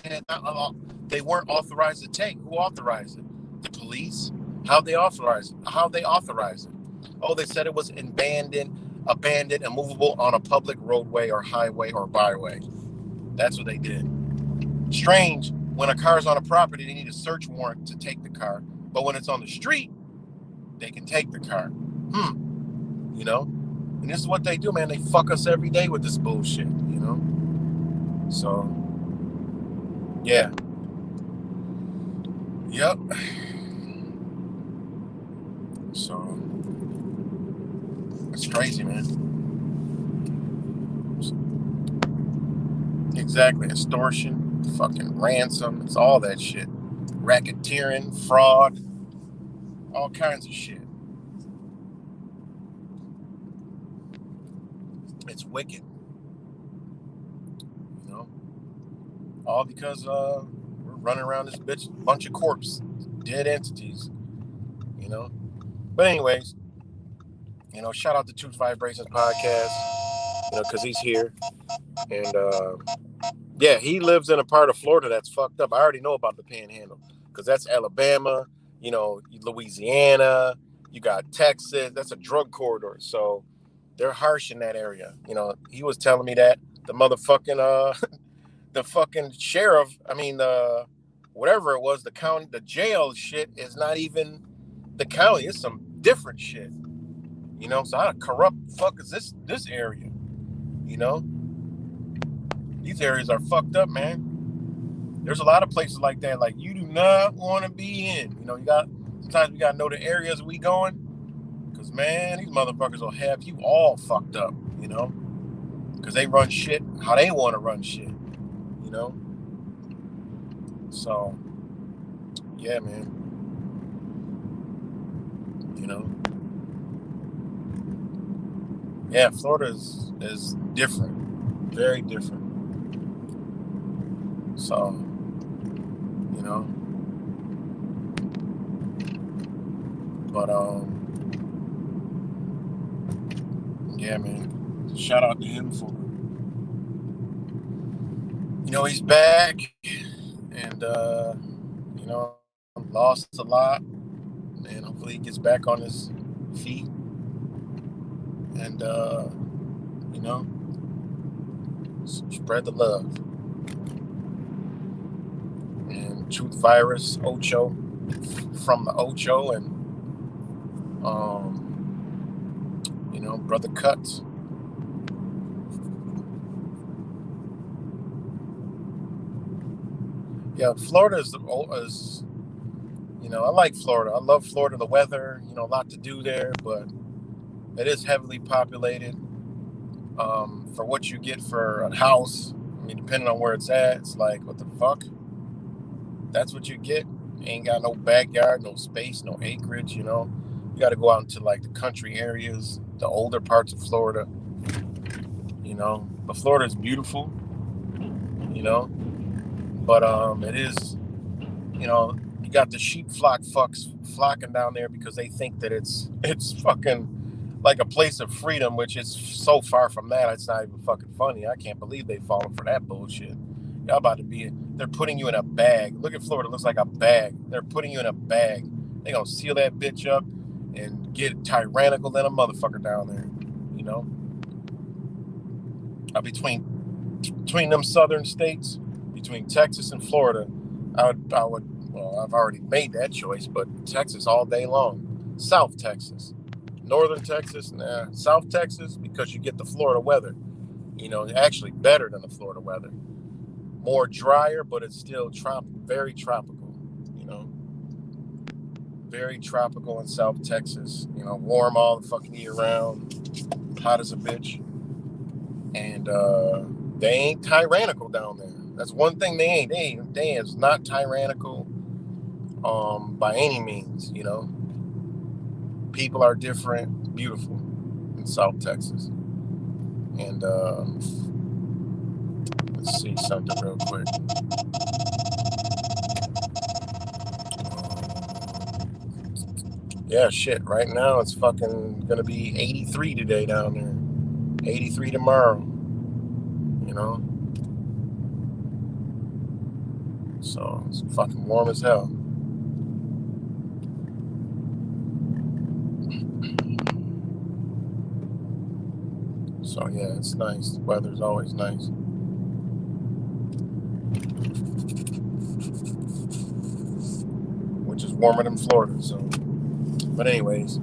they weren't authorized to take. Who authorized it? The police. How they authorize it? How they authorize it? Oh, they said it was abandoned, and movable on a public roadway or highway or byway. That's what they did. Strange, when a car's on a property, they need a search warrant to take the car. But when it's on the street, they can take the car. You know? And this is what they do, man. They fuck us every day with this bullshit, you know? So, yeah. Yep. So, it's crazy, man. Exactly. Extortion, fucking ransom. It's all that shit. Racketeering, fraud, all kinds of shit. It's wicked. You know? All because we're running around this bitch, bunch of corpse, dead entities. You know? But anyways, you know, shout out to Truth Vibrations podcast, you know, because he's here. And yeah, he lives in a part of Florida that's fucked up. I already know about the Panhandle because that's Alabama, you know, Louisiana, you got Texas. That's a drug corridor. So they're harsh in that area. You know, he was telling me that the motherfucking the fucking sheriff, I mean, whatever it was, the county, the jail shit is not even the county. It's some different shit. You know, so how corrupt fuck is this area? You know, these areas are fucked up, man. There's a lot of places like that, like you do not want to be in. You know, sometimes we gotta know the areas we going, because man, these motherfuckers will have you all fucked up. You know, because they run shit how they want to run shit. You know, so yeah, man. You know, yeah, Florida is different, very different. So, you know, but yeah, man. Shout out to him for, you know, he's back, and you know, lost a lot, and hopefully he gets back on his feet, and you know, spread the love. And TruthVirus, Ocho, from the Ocho, and you know, Brother KUTS. Yeah, Florida is, you know, I like Florida. I love Florida, the weather, you know, a lot to do there, but it is heavily populated. For what you get for a house, I mean, depending on where it's at, it's like, what the fuck? That's what you get. You ain't got no backyard, no space, no acreage, you know. You got to go out into like the country areas, the older parts of Florida, you know. But Florida is beautiful, you know. But it is, you know, you got the sheep fucks flocking down there because they think that it's fucking like a place of freedom, which is so far from that. It's not even fucking funny. I can't believe they fallen for that bullshit. Y'all about to be, they're putting you in a bag. Look at Florida, it looks like a bag. They're putting you in a bag. They gonna seal that bitch up and get tyrannical than a motherfucker down there, you know. Between them southern states, between Texas and Florida, I would. Well, I've already made that choice, but Texas all day long. South Texas, Northern Texas, South Texas, because you get the Florida weather. You know, actually better than the Florida weather. More drier, but it's still very tropical. You know, very tropical in South Texas. You know, warm all the fucking year round, hot as a bitch. And they ain't tyrannical down there. That's one thing they ain't. They is not tyrannical by any means. You know, people are different, beautiful in South Texas. And let's see something real quick. Yeah, shit. Right now it's fucking gonna be 83 today down there. 83 tomorrow. You know? So it's fucking warm as hell. So yeah, it's nice. The weather's always nice. Which is warmer than Florida, so. But anyways.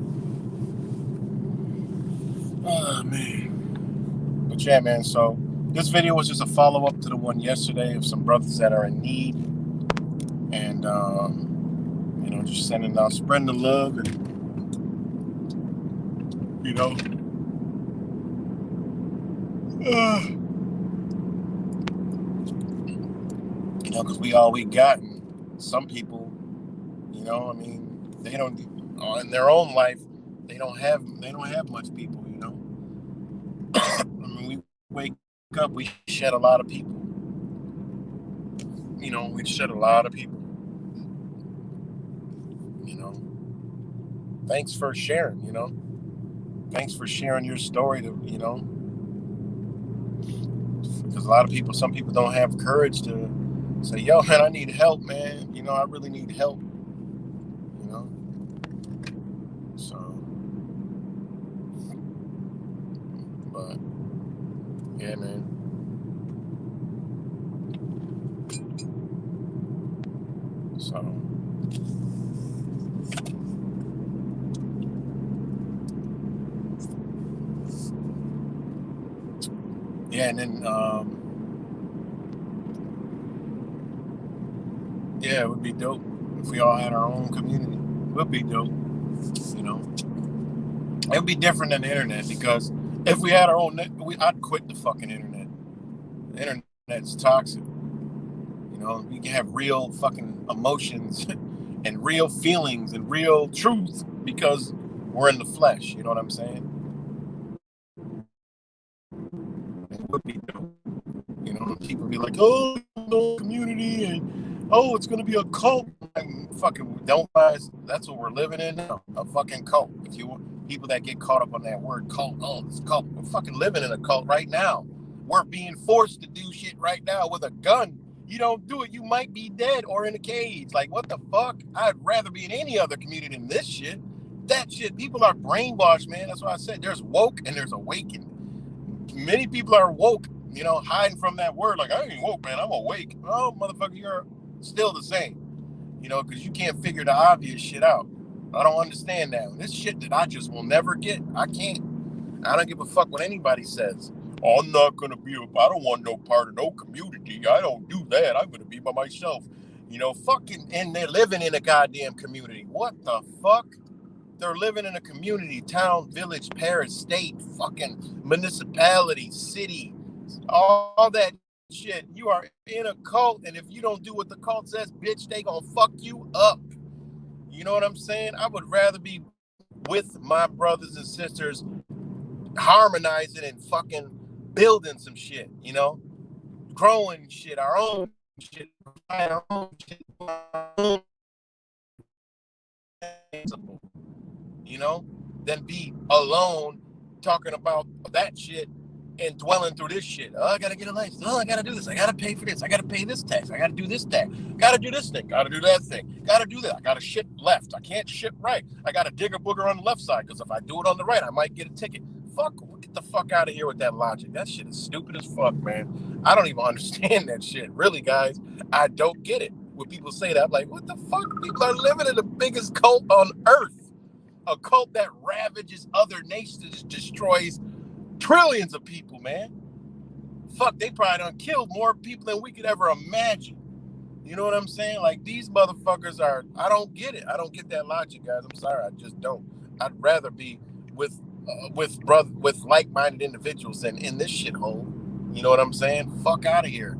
Oh man. But yeah, man, so this video was just a follow-up to the one yesterday of some brothers that are in need. And you know, just sending out, spreading the love, and you know, you know, because we all we got. And some people, you know, I mean, they don't in their own life, they don't have much people, you know. I mean, we wake up, we shed a lot of people. You know, we shed a lot of people. You know, thanks for sharing. You know, thanks for sharing your story. To you know, because a lot of people, some people don't have courage to say, "Yo, man, I need help, man. You know, I really need help." You know, so, but yeah, man. So. Yeah, and then yeah, it would be dope if we all had our own community. It would be dope, you know. It would be different than the internet, because if we had our own I'd quit the fucking internet. The internet's toxic. You know, we can have real fucking emotions and real feelings and real truth because we're in the flesh. You know what I'm saying? It would be dope. You know, people be like, "Oh, no community," and "Oh, it's gonna be a cult." And fucking don't realize that's what we're living in now, a fucking cult. If you want people that get caught up on that word cult, oh, it's a cult. We're fucking living in a cult right now. We're being forced to do shit right now with a gun. You don't do it, you might be dead or in a cage. Like, what the fuck? I'd rather be in any other community than this shit. That shit, people are brainwashed, man. That's why I said there's woke and there's awakened. Many people are woke, you know, hiding from that word. Like, I ain't woke, man. I'm awake. Oh, motherfucker, you're still the same. You know, because you can't figure the obvious shit out. I don't understand that. This shit that I just will never get. I can't. I don't give a fuck what anybody says. Oh, I'm not going to be, I don't want no part of no community. I don't do that. I'm going to be by myself. You know, fucking, and they're living in a goddamn community. What the fuck? They're living in a community, town, village, parish, state, fucking municipality, city, all that shit. You are in a cult, and if you don't do what the cult says, bitch, they gonna fuck you up. You know what I'm saying? I would rather be with my brothers and sisters, harmonizing and fucking building some shit, you know? Growing shit, our own shit, our own shit, our own, you know, than be alone talking about that shit and dwelling through this shit. Oh, I gotta get a license. Oh, I gotta do this. I gotta pay for this. I gotta pay this tax. I gotta do this tax. Gotta do this thing. Gotta do that thing. Gotta do that. I gotta shit left. I can't shit right. I gotta dig a booger on the left side because if I do it on the right, I might get a ticket. Fuck, get the fuck out of here with that logic. That shit is stupid as fuck, man. I don't even understand that shit. Really, guys, I don't get it. When people say that, I'm like, what the fuck? People are living in the biggest cult on earth. A cult that ravages other nations, destroys trillions of people, man. fuck, they probably done killed more people than we could ever imagine. You know what I'm saying? Like, these motherfuckers are, I don't get it. I don't get that logic, guys. I'm sorry, I just don't. I'd rather be with like-minded individuals than in this shithole. You know what I'm saying? Fuck out of here.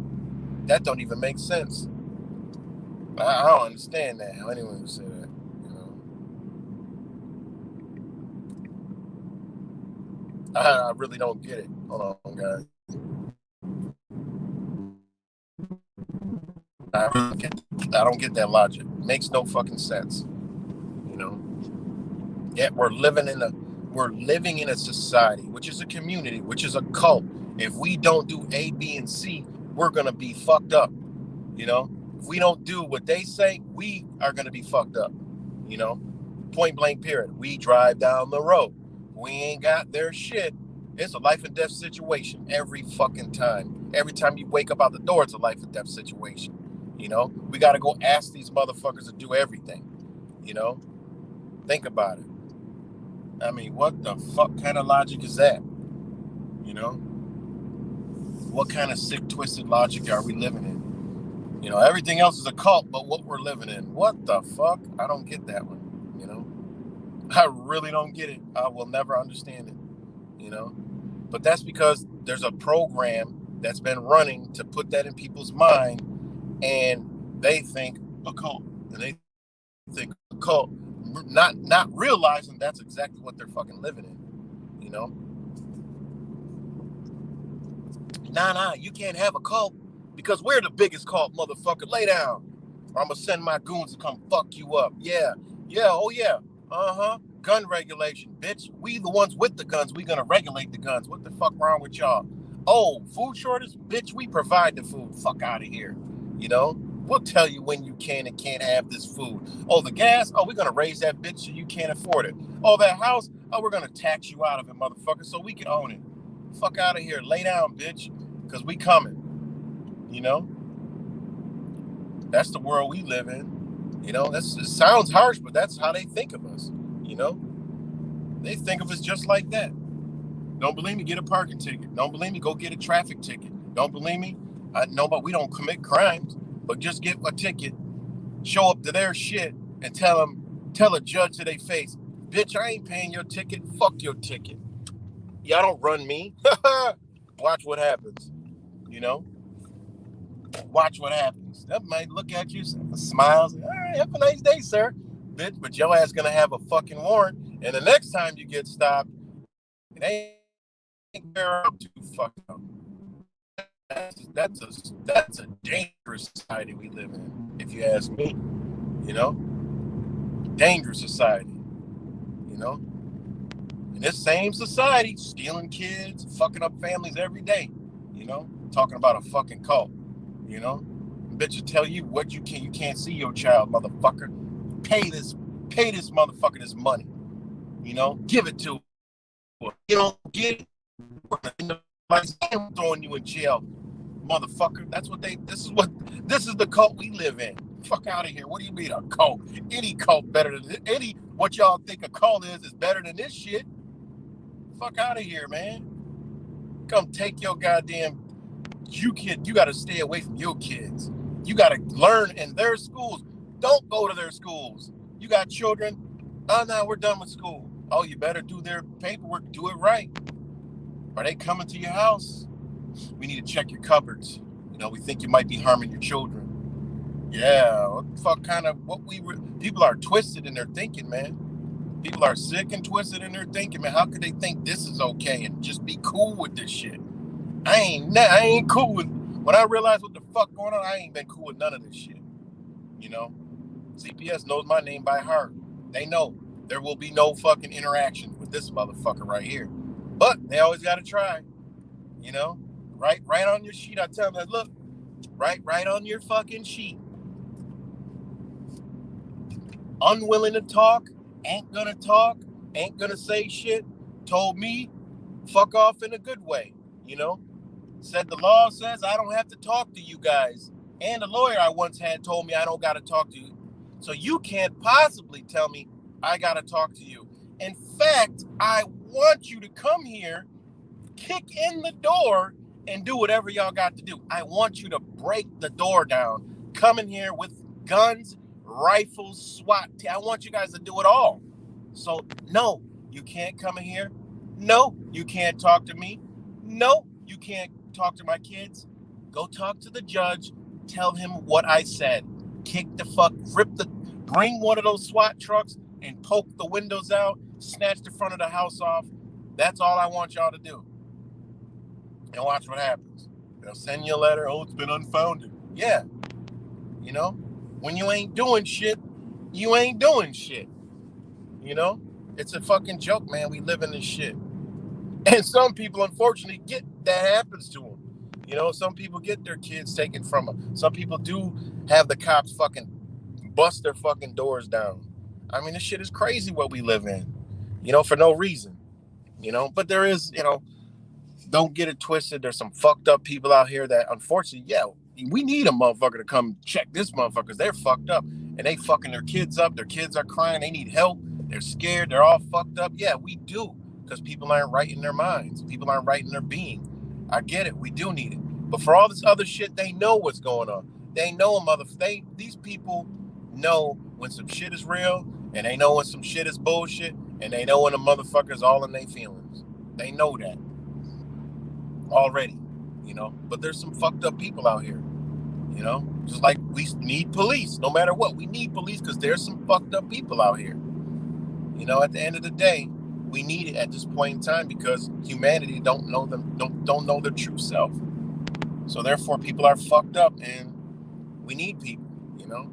That don't even make sense. I don't understand that. How anyone would say that, you know? I really don't get it. Hold on, guys. I don't get that logic. It makes no fucking sense. You know? Yet we're living in a society, which is a community, which is a cult. If we don't do A, B, and C, we're gonna be fucked up. You know? If we don't do what they say, we are gonna be fucked up. You know? Point blank period. We drive down the road. We ain't got their shit. It's a life and death situation every fucking time. Every time you wake up out the door, it's a life and death situation. You know? We gotta go ask these motherfuckers to do everything. You know? Think about it. I mean, what the fuck kind of logic is that? You know? What kind of sick, twisted logic are we living in? You know, everything else is a cult, but what we're living in. What the fuck? I don't get that one, you know? I really don't get it. I will never understand it, you know? But that's because there's a program that's been running to put that in people's mind, and they think a cult. And they think a cult, not realizing that's exactly what they're fucking living in, you know? Nah, you can't have a cult because we're the biggest cult, motherfucker. Lay down, or I'm gonna send my goons to come fuck you up. Yeah, oh yeah, gun regulation, bitch. We the ones with the guns. We gonna regulate the guns. What the fuck wrong with y'all? Oh, food shortage, bitch. We provide the food. Fuck out of here. You know, we'll tell you when you can and can't have this food. Oh, the gas. Oh, we're gonna raise that bitch so you can't afford it. Oh, that house. Oh, we're gonna tax you out of it, motherfucker, so we can own it. Fuck out of here. Lay down, bitch. Because we coming, you know? That's the world we live in. You know, it sounds harsh, but that's how they think of us, you know? They think of us just like that. Don't believe me? Get a parking ticket. Don't believe me? Go get a traffic ticket. Don't believe me? No, but we don't commit crimes, but just get a ticket, show up to their shit, and tell a judge to their face, bitch, I ain't paying your ticket. Fuck your ticket. Y'all don't run me. Watch what happens. You know, watch what happens. That might look at you, smiles, all right, have a nice day, sir. Bitch, but your ass gonna have a fucking warrant, and the next time you get stopped, it ain't too fucked up. That's a dangerous society we live in, if you ask me. You know, dangerous society. You know, in this same society, stealing kids, fucking up families every day. You know, talking about a fucking cult. You know, bitch will tell you what you can't see your child, motherfucker. Pay this motherfucker this money. You know, give it to her. You don't get it, like I'm throwing you in jail, motherfucker. This is the cult we live in. Fuck out of here. What do you mean a cult? Any cult better than what y'all think a cult is better than this shit. Fuck out of here, man. Come take your goddamn you got to stay away from your kids. You got to learn in their schools. Don't go to their schools. You got children. Oh, no, we're done with school. Oh, you better do their paperwork. Do it right. Are they coming to your house? We need to check your cupboards. You know, we think you might be harming your children. Yeah, what the fuck kind of people are twisted in their thinking, man. People are sick and twisted in their thinking, man. How could they think this is okay and just be cool with this shit? I ain't cool with. When I realized what the fuck going on, I ain't been cool with none of this shit. You know, CPS knows my name by heart. They know there will be no fucking interaction with this motherfucker right here. But they always got to try. You know, right on your sheet. I tell them, look, right on your fucking sheet. Unwilling to talk, ain't gonna say shit. Told me, fuck off in a good way. You know. Said the law says I don't have to talk to you guys. And the lawyer I once had told me I don't got to talk to you. So you can't possibly tell me I got to talk to you. In fact, I want you to come here, kick in the door, and do whatever y'all got to do. I want you to break the door down. Come in here with guns, rifles, SWAT. I want you guys to do it all. So, no, you can't come in here. No, you can't talk to me. No, you can't talk to my kids. Go talk to the judge. Tell him what I said. Bring one of those SWAT trucks and poke the windows out, snatch the front of the house off. That's all I want y'all to do. And watch what happens. They'll send you a letter, oh, it's been unfounded. Yeah. You know, when you ain't doing shit, you ain't doing shit. You know, it's a fucking joke, man. We live in this shit. And some people, unfortunately, that happens to them. You know, some people get their kids taken from them. Some people do have the cops fucking bust their fucking doors down. I mean, this shit is crazy what we live in, you know, for no reason, you know. But there is, you know, don't get it twisted. There's some fucked up people out here that, unfortunately, yeah, we need a motherfucker to come check this motherfucker because they're fucked up and they fucking their kids up. Their kids are crying. They need help. They're scared. They're all fucked up. Yeah, we do, because people aren't right in their minds. People aren't right in their being. I get it. We do need it. But for all this other shit, they know what's going on. They know these people know when some shit is real, and they know when some shit is bullshit, and they know when a motherfucker's all in their feelings. They know that already, you know. But there's some fucked up people out here, you know. Just like we need police, no matter what. We need police because there's some fucked up people out here. You know, at the end of the day, we need it at this point in time because humanity don't know their true self. So therefore, people are fucked up, and we need people. You know,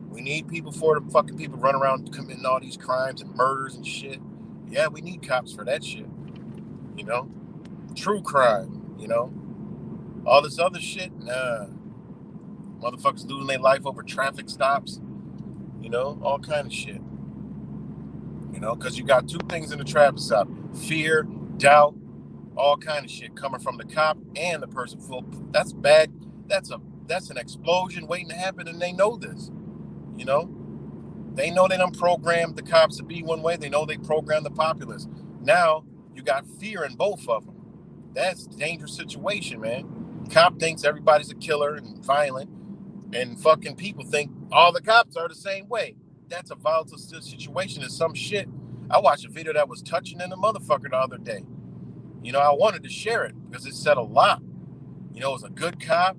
we need people for the fucking people run around committing all these crimes and murders and shit. Yeah, we need cops for that shit. You know, true crime. You know, all this other shit. Nah, motherfuckers losing their life over traffic stops. You know, all kind of shit. You know, because you got two things in the traffic stop: fear, doubt, all kind of shit coming from the cop and the person. That's bad. That's an explosion waiting to happen, and they know this. You know, they know they done programmed the cops to be one way. They know they programmed the populace. Now you got fear in both of them. That's a dangerous situation, man. Cop thinks everybody's a killer and violent, and fucking people think all the cops are the same way. That's a volatile situation. It's some shit. I watched a video that was touching in the motherfucker the other day. You know, I wanted to share it because it said a lot. You know, it was a good cop,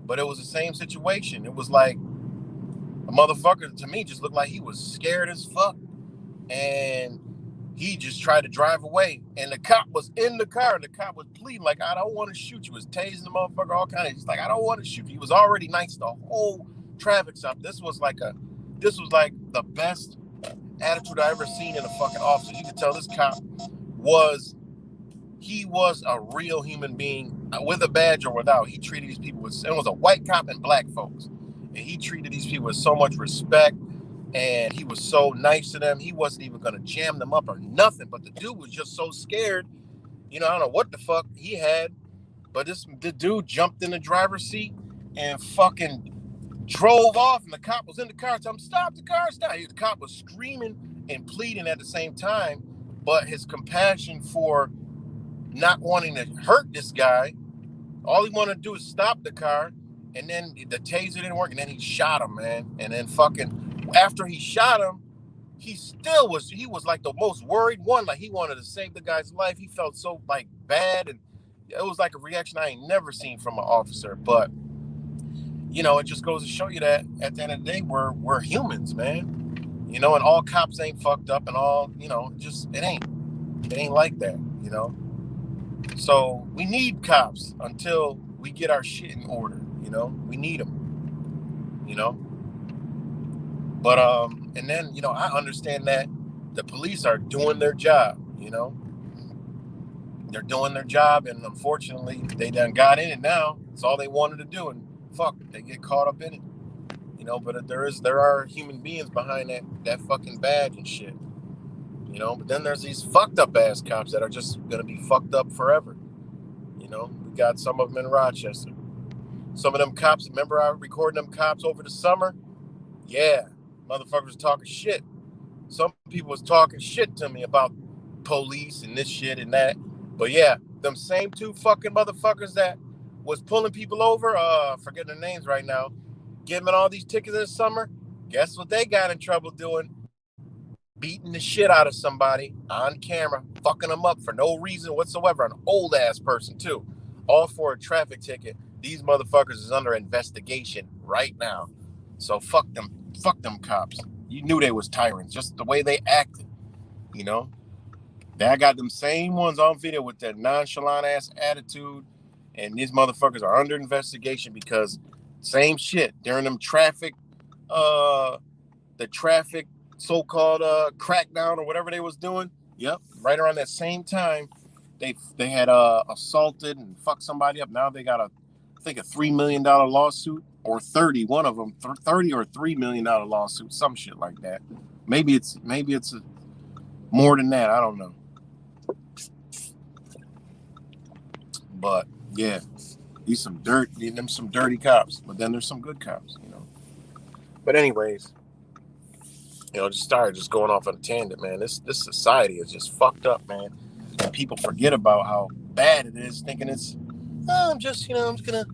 but it was the same situation. It was like a motherfucker, to me, just looked like he was scared as fuck. And he just tried to drive away. And the cop was in the car, and the cop was pleading like, I don't want to shoot you. He was tasing the motherfucker, all kind of. He's like, I don't want to shoot you. He was already nice the whole traffic stop. This was like the best attitude I ever seen in a fucking officer. You could tell this cop was a real human being, with a badge or without. He treated these people with, it was a white cop and black folks, and he treated these people with so much respect, and he was so nice to them. He wasn't even going to jam them up or nothing, but the dude was just so scared. You know, I don't know what the fuck he had, but the dude jumped in the driver's seat and fucking drove off, and the cop was in the car telling him, stop the car, stop. The cop was screaming and pleading at the same time, but his compassion for not wanting to hurt this guy, all he wanted to do is stop the car, and then the taser didn't work, and then he shot him, man. And then fucking after he shot him, he was like the most worried one. Like, he wanted to save the guy's life. He felt so like bad, and it was like a reaction I ain't never seen from an officer. But you know, it just goes to show you that at the end of the day, we're humans, man. You know, and all cops ain't fucked up, and all, you know, just it ain't like that, you know. So we need cops until we get our shit in order, you know. We need them, you know. But and then, you know, I understand that the police are doing their job, you know. They're doing their job, and unfortunately, they done got in it now. It's all they wanted to do, and fuck, they get caught up in it, you know. But there are human beings behind that fucking badge and shit, you know. But then there's these fucked up ass cops that are just gonna be fucked up forever. You know, we got some of them in Rochester. Some of them cops, remember I recorded them cops over the summer? Yeah, motherfuckers was talking shit. Some people was talking shit to me about police and this shit and that. But yeah, them same two fucking motherfuckers that was pulling people over, forgetting their names right now, giving all these tickets this summer. Guess what they got in trouble doing? Beating the shit out of somebody on camera, fucking them up for no reason whatsoever. An old ass person too, all for a traffic ticket. These motherfuckers is under investigation right now. So fuck them cops. You knew they was tyrants, just the way they acted. You know, I got them same ones on video with that nonchalant ass attitude, and these motherfuckers are under investigation because same shit during them traffic, the traffic so-called crackdown or whatever they was doing. Yep, right around that same time, they had assaulted and fucked somebody up. Now they got I think a $3 million lawsuit, or 30. One of them, 30 or $3 million lawsuit, some shit like that. Maybe it's more than that. I don't know. But yeah, some dirty cops. But then there's some good cops, you know. But anyways, you know, just going off on a tangent, man. This society is just fucked up, man. And people forget about how bad it is, thinking it's, I'm just gonna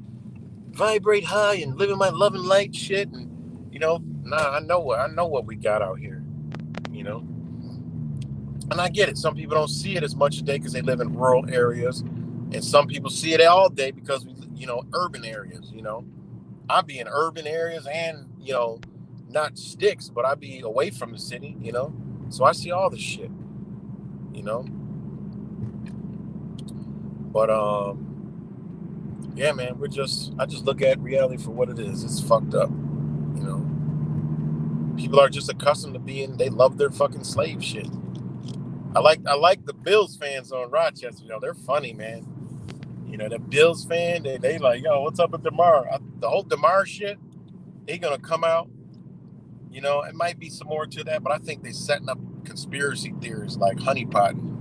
vibrate high and live in my love and light shit, and you know, nah, I know what we got out here, you know. And I get it. Some people don't see it as much today because they live in rural areas, and some people see it all day because we, you know, urban areas. You know, I be in urban areas and, you know, not sticks, but I be away from the city. You know, so I see all the shit. You know, but yeah, man, I just look at reality for what it is. It's fucked up. You know, people are just accustomed to they love their fucking slave shit. I like the Bills fans on Rochester. You know, they're funny, man. You know, the Bills fan, they like, yo, what's up with DeMar? The whole DeMar shit, they gonna come out. You know, it might be some more to that, but I think they're setting up conspiracy theories like honeypot.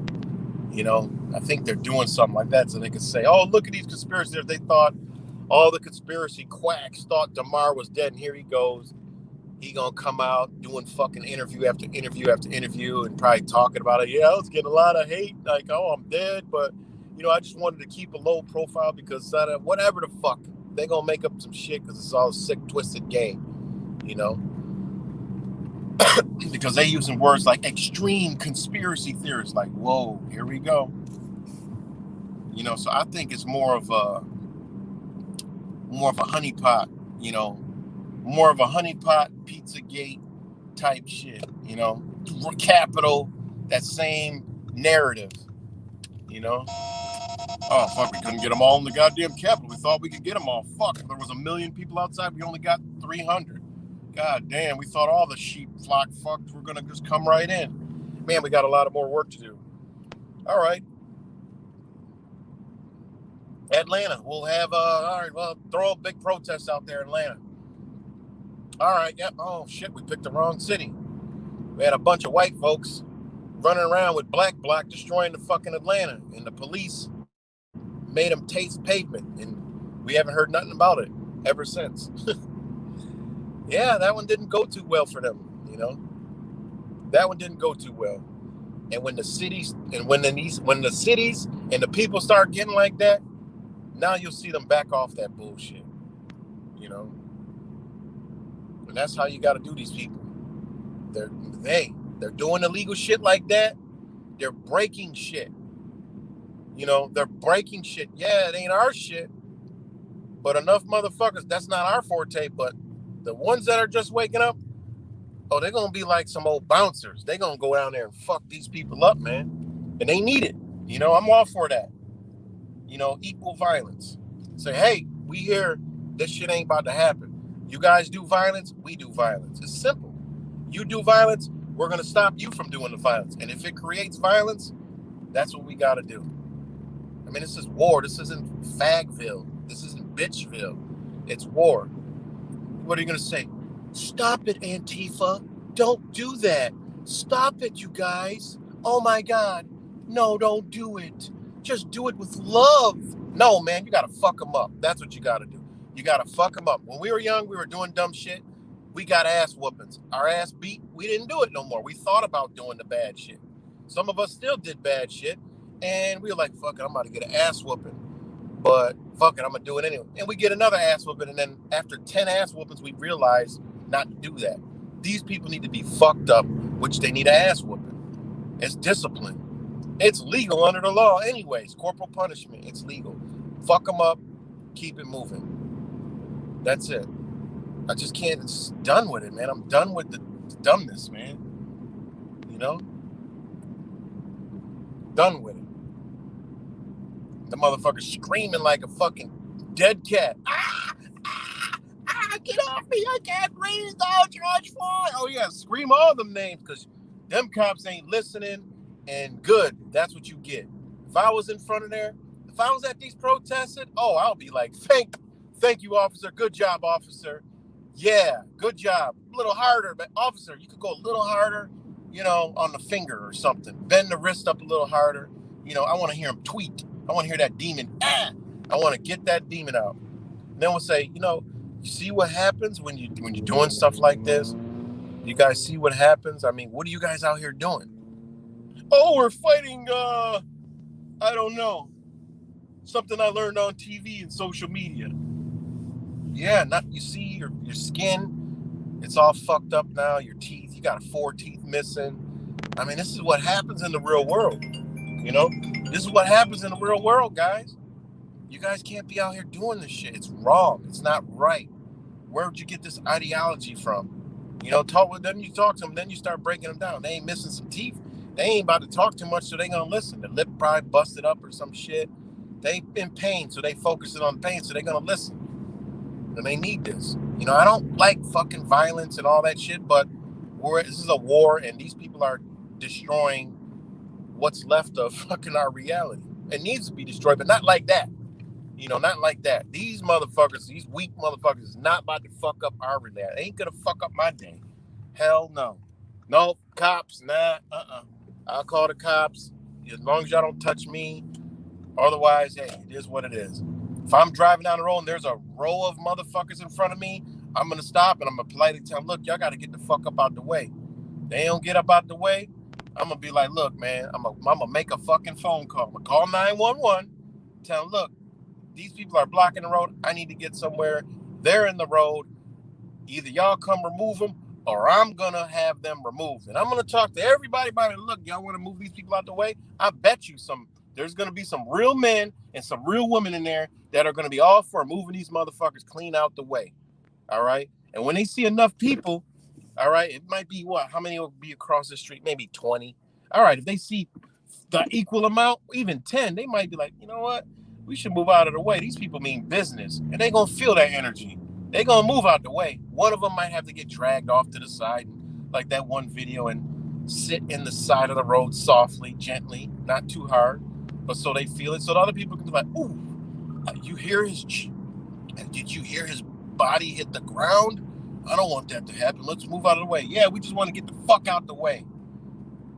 You know, I think they're doing something like that so they can say, oh, look at these conspiracy theories. They thought all the conspiracy quacks thought DeMar was dead, and here he goes. He gonna come out doing fucking interview after interview after interview and probably talking about it. Yeah, I was getting a lot of hate, like, oh, I'm dead, but you know, I just wanted to keep a low profile because whatever the fuck, they gonna make up some shit because it's all a sick, twisted game, you know. Because they using words like extreme conspiracy theories, like, whoa, here we go. You know, so I think it's more of a honeypot, you know. More of a honeypot, Pizzagate type shit, you know. Capital, that same narrative, you know. Oh, fuck, we couldn't get them all in the goddamn Capitol. We thought we could get them all. Fuck, there was 1 million people outside. We only got 300. God damn, we thought all the sheep flock fucked were going to just come right in. Man, we got a lot of more work to do. All right. Atlanta, we'll have, all right, well, throw a big protest out there in Atlanta. All right, yep. Oh, shit, we picked the wrong city. We had a bunch of white folks running around with black bloc destroying the fucking Atlanta, and the police made them taste pavement, and we haven't heard nothing about it ever since. Yeah, that one didn't go too well for them, you know. That one didn't go too well. And when the cities and when the cities and the people start getting like that, now you'll see them back off that bullshit, you know. And that's how you got to do these people. They're doing illegal shit like that. They're breaking shit. You know, they're breaking shit. Yeah, it ain't our shit. But enough motherfuckers, that's not our forte. But the ones that are just waking up, oh, they're going to be like some old bouncers. They're going to go down there and fuck these people up, man. And they need it. You know, I'm all for that. You know, equal violence. Say, hey, we hear this shit ain't about to happen. You guys do violence, we do violence. It's simple. You do violence, we're going to stop you from doing the violence. And if it creates violence, that's what we got to do. I mean, this is war. This isn't Fagville. This isn't Bitchville. It's war. What are you going to say? Stop it, Antifa. Don't do that. Stop it, you guys. Oh, my God. No, don't do it. Just do it with love. No, man, you got to fuck them up. That's what you got to do. You got to fuck them up. When we were young, we were doing dumb shit. We got ass whoopings. Our ass beat. We didn't do it no more. We thought about doing the bad shit. Some of us still did bad shit. And we were like, fuck it, I'm about to get an ass whooping. But fuck it, I'm going to do it anyway. And we get another ass whooping. And then after 10 ass whoopings, we realize not to do that. These people need to be fucked up, which they need an ass whooping. It's discipline. It's legal under the law anyways. Corporal punishment, it's legal. Fuck them up, keep it moving. That's it. I just can't, it's done with it, man. I'm done with the dumbness, man. You know? Done with it. The motherfucker screaming like a fucking dead cat. Get off me, I can't breathe, oh, George Floyd. Oh yeah, scream all them names, because them cops ain't listening, and good, that's what you get. If I was in front of there, if I was at these protests, I'll be like, thank you, officer, good job, officer. Yeah, good job, a little harder, but officer, you could go a little harder, on the finger or something. Bend the wrist up a little harder. I want to hear him tweet. I want to hear that demon, I want to get that demon out. And then we'll say, you see what happens when you're doing stuff like this? You guys see what happens? I mean, what are you guys out here doing? Oh, we're fighting, I don't know, something I learned on TV and social media. Yeah, you see your skin, it's all fucked up now. Your teeth, you got 4 teeth missing. I mean, this is what happens in the real world. This is what happens in the real world, guys. You guys can't be out here doing this shit. It's wrong. It's not right. Where'd you get this ideology from? Talk with them. You talk to them, then you start breaking them down. They ain't missing some teeth. They ain't about to talk too much, so they gonna listen. The lip probably busted up or some shit. They in pain, so they focusing on the pain, so they gonna listen. And they need this. I don't like fucking violence and all that shit, but this is a war, and these people are destroying what's left of fucking our reality. It needs to be destroyed, but not like that. Not like that. These motherfuckers, these weak motherfuckers is not about to fuck up our reality. They ain't gonna fuck up my day. Hell no. No, cops, nah, I'll call the cops as long as y'all don't touch me. Otherwise, hey, it is what it is. If I'm driving down the road and there's a row of motherfuckers in front of me, I'm gonna stop and I'm gonna politely tell them, look, y'all gotta get the fuck up out the way. They don't get up out the way, I'm gonna be like, look, man, I'm gonna make a fucking phone call. I'm gonna call 911, tell them, look, these people are blocking the road. I need to get somewhere. They're in the road. Either y'all come remove them or I'm going to have them removed. And I'm going to talk to everybody about it. Look, y'all want to move these people out the way? I bet you there's going to be some real men and some real women in there that are going to be all for moving these motherfuckers clean out the way. All right? And when they see enough people, all right, it might be what? How many will be across the street? Maybe 20. All right, if they see the equal amount, even 10, they might be like, you know what? We should move out of the way. These people mean business, and they're going to feel that energy. They're going to move out the way. One of them might have to get dragged off to the side, like that one video, and sit in the side of the road softly, gently, not too hard, but so they feel it. So the other people can be like, ooh, did you hear his body hit the ground? I don't want that to happen. Let's move out of the way. Yeah, we just want to get the fuck out the way.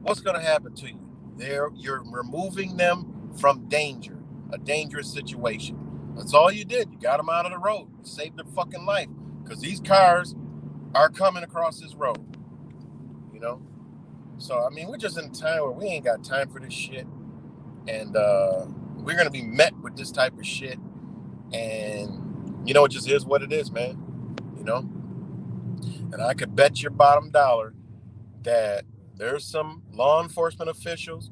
What's going to happen to you? You're removing them from danger. A dangerous situation. That's all you did. You got them out of the road. You saved their fucking life. Because these cars are coming across this road. So, I mean, we're just in a time where we ain't got time for this shit. And we're going to be met with this type of shit. And, it just is what it is, man. And I could bet your bottom dollar that there's some law enforcement officials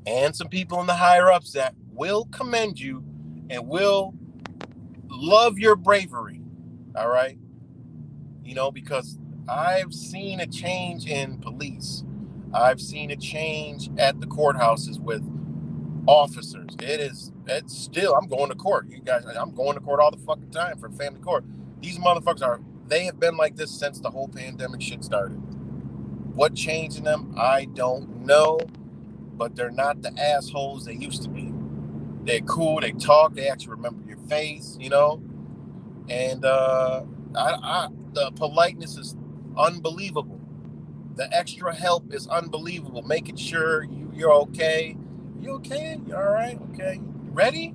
and some people in the higher ups that will commend you and will love your bravery. All right. Because I've seen a change in police. I've seen a change at the courthouses with officers. It's still, I'm going to court. You guys, I'm going to court all the fucking time for family court. These motherfuckers they have been like this since the whole pandemic shit started. What changed in them? I don't know. But they're not the assholes they used to be. They're cool. They talk. They actually remember your face, And the politeness is unbelievable. The extra help is unbelievable. Making sure you're okay. You okay? You all right? Okay. You ready?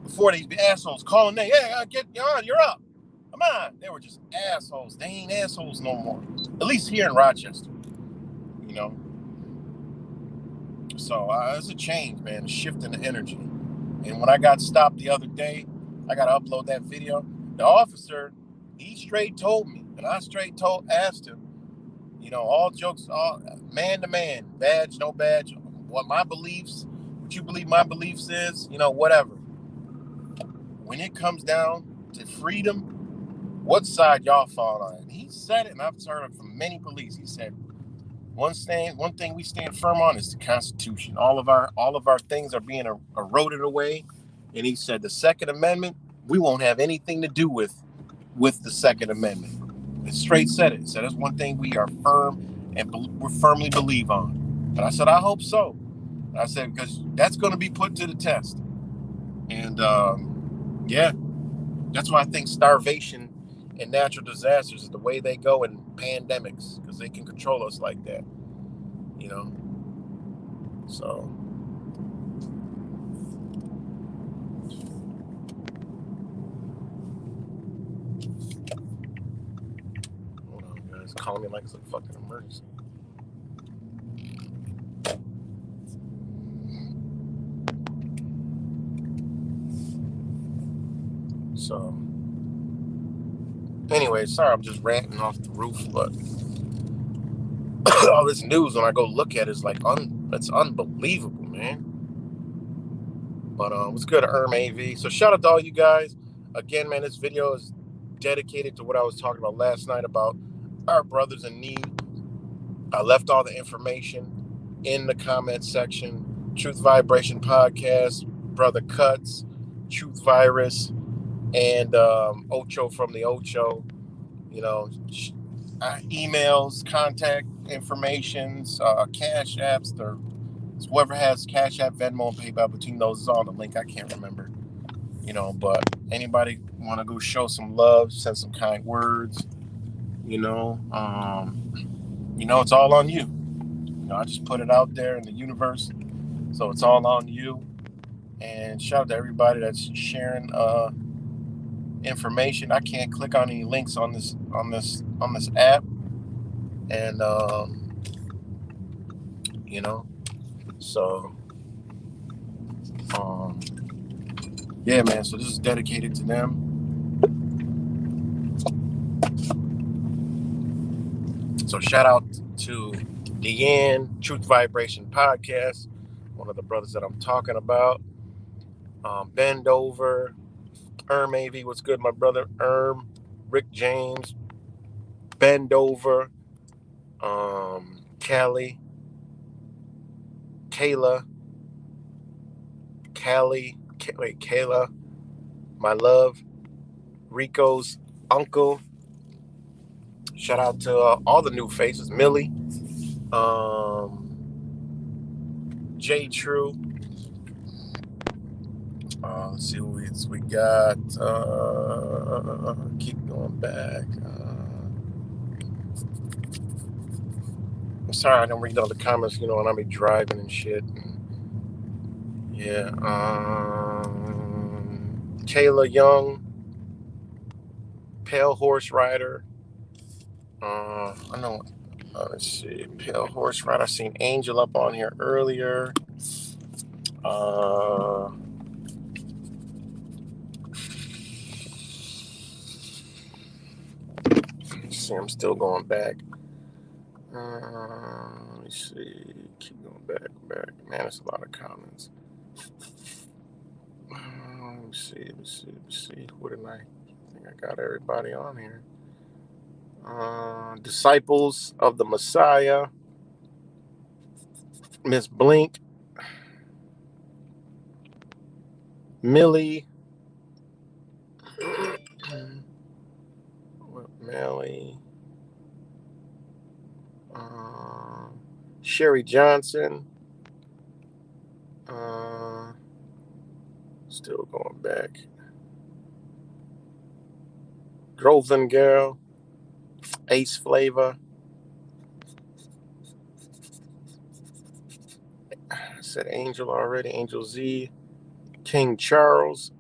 Before these assholes calling names. Hey, get you on. You're up. Come on. They were just assholes. They ain't assholes no more. At least here in Rochester. So it's a change, man, a shift in the energy. And when I got stopped the other day, I got to upload that video. The officer, he straight told me, and I asked him, all jokes, all man to man, badge, no badge, what my beliefs, what you believe my beliefs is, whatever. When it comes down to freedom, what side y'all fall on? And he said it, and I've heard it from many police. He said, one thing we stand firm on is the Constitution. All of our things are being eroded away. And he said the Second Amendment, we won't have anything to do with the Second Amendment. It straight said it. He said that's one thing we are firm and we firmly believe on. And I said, I hope so. And I said, because that's going to be put to the test. And yeah, that's why I think starvation and natural disasters is the way they go in pandemics, because they can control us like that. So hold on, guys, calling me like it's a fucking emergency. So anyway, sorry, I'm just ranting off the roof, but all this news, when I go look at it, is like it's unbelievable, man. But what's good, AV? So shout out to all you guys. Again, man, this video is dedicated to what I was talking about last night about our brothers in need. I left all the information in the comment section. Truth Vibration Podcast, Brother KUTS, TruthVirus, and Ocho from the Ocho. Emails, contact informations, cash apps. Whoever has Cash App, Venmo, and PayPal, between those is on the link. I can't remember. But anybody want to go show some love, send some kind words, it's all on you. I just put it out there in the universe, so it's all on you. And shout out to everybody that's sharing information. I can't click on any links on this app, and so yeah, man. So this is dedicated to them. So shout out to Deanne, Truth Vibration Podcast, one of the brothers that I'm talking about. Bend Over, AV, what's good, my brother? Rick James, Bend Over, Callie, Kayla, my love, Rico's uncle. Shout out to all the new faces, Millie, J True. Let's see who we got. Keep going back. I'm sorry I don't read all the comments, when I be driving and shit. Yeah. Kayla Young, Pale Horse Rider. I know. Let's see. Pale Horse Rider. I seen Angel up on here earlier. See, I'm still going back. Let me see. Keep going back. Man, there's a lot of comments. Let me see. What did I think I got everybody on here? Disciples of the Messiah, Miss Blink, Millie, Melly, Sherry Johnson, still going back, Groveland Girl, Ace Flavor, I said Angel already, Angel Z, King Charles.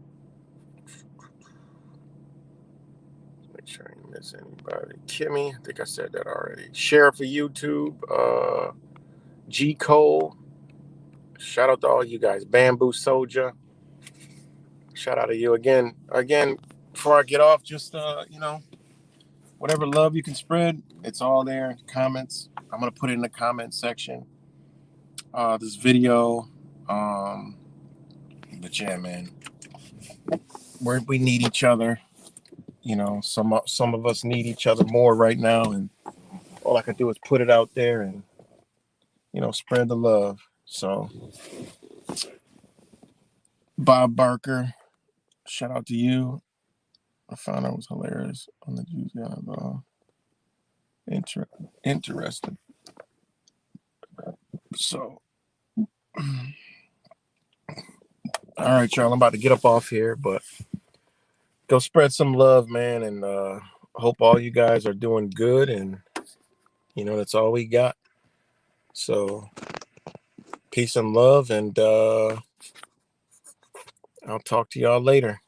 Make sure I didn't miss anybody. Kimmy, I think I said that already. Sheriff of YouTube, G Cole, Shout out to all you guys. Bamboo Soldier. Shout out to you again. Before I get off, just whatever love you can spread, it's all there. Comments. I'm gonna put it in the comment section. This video. But yeah, man, we need each other. Some of us need each other more right now, and all I can do is put it out there and spread the love. So, Bob Barker, shout out to you. I found out it was hilarious on the Jews got interested. So, all right, y'all. I'm about to get up off here, but go spread some love, man, and hope all you guys are doing good. And that's all we got. So, peace and love, and I'll talk to y'all later.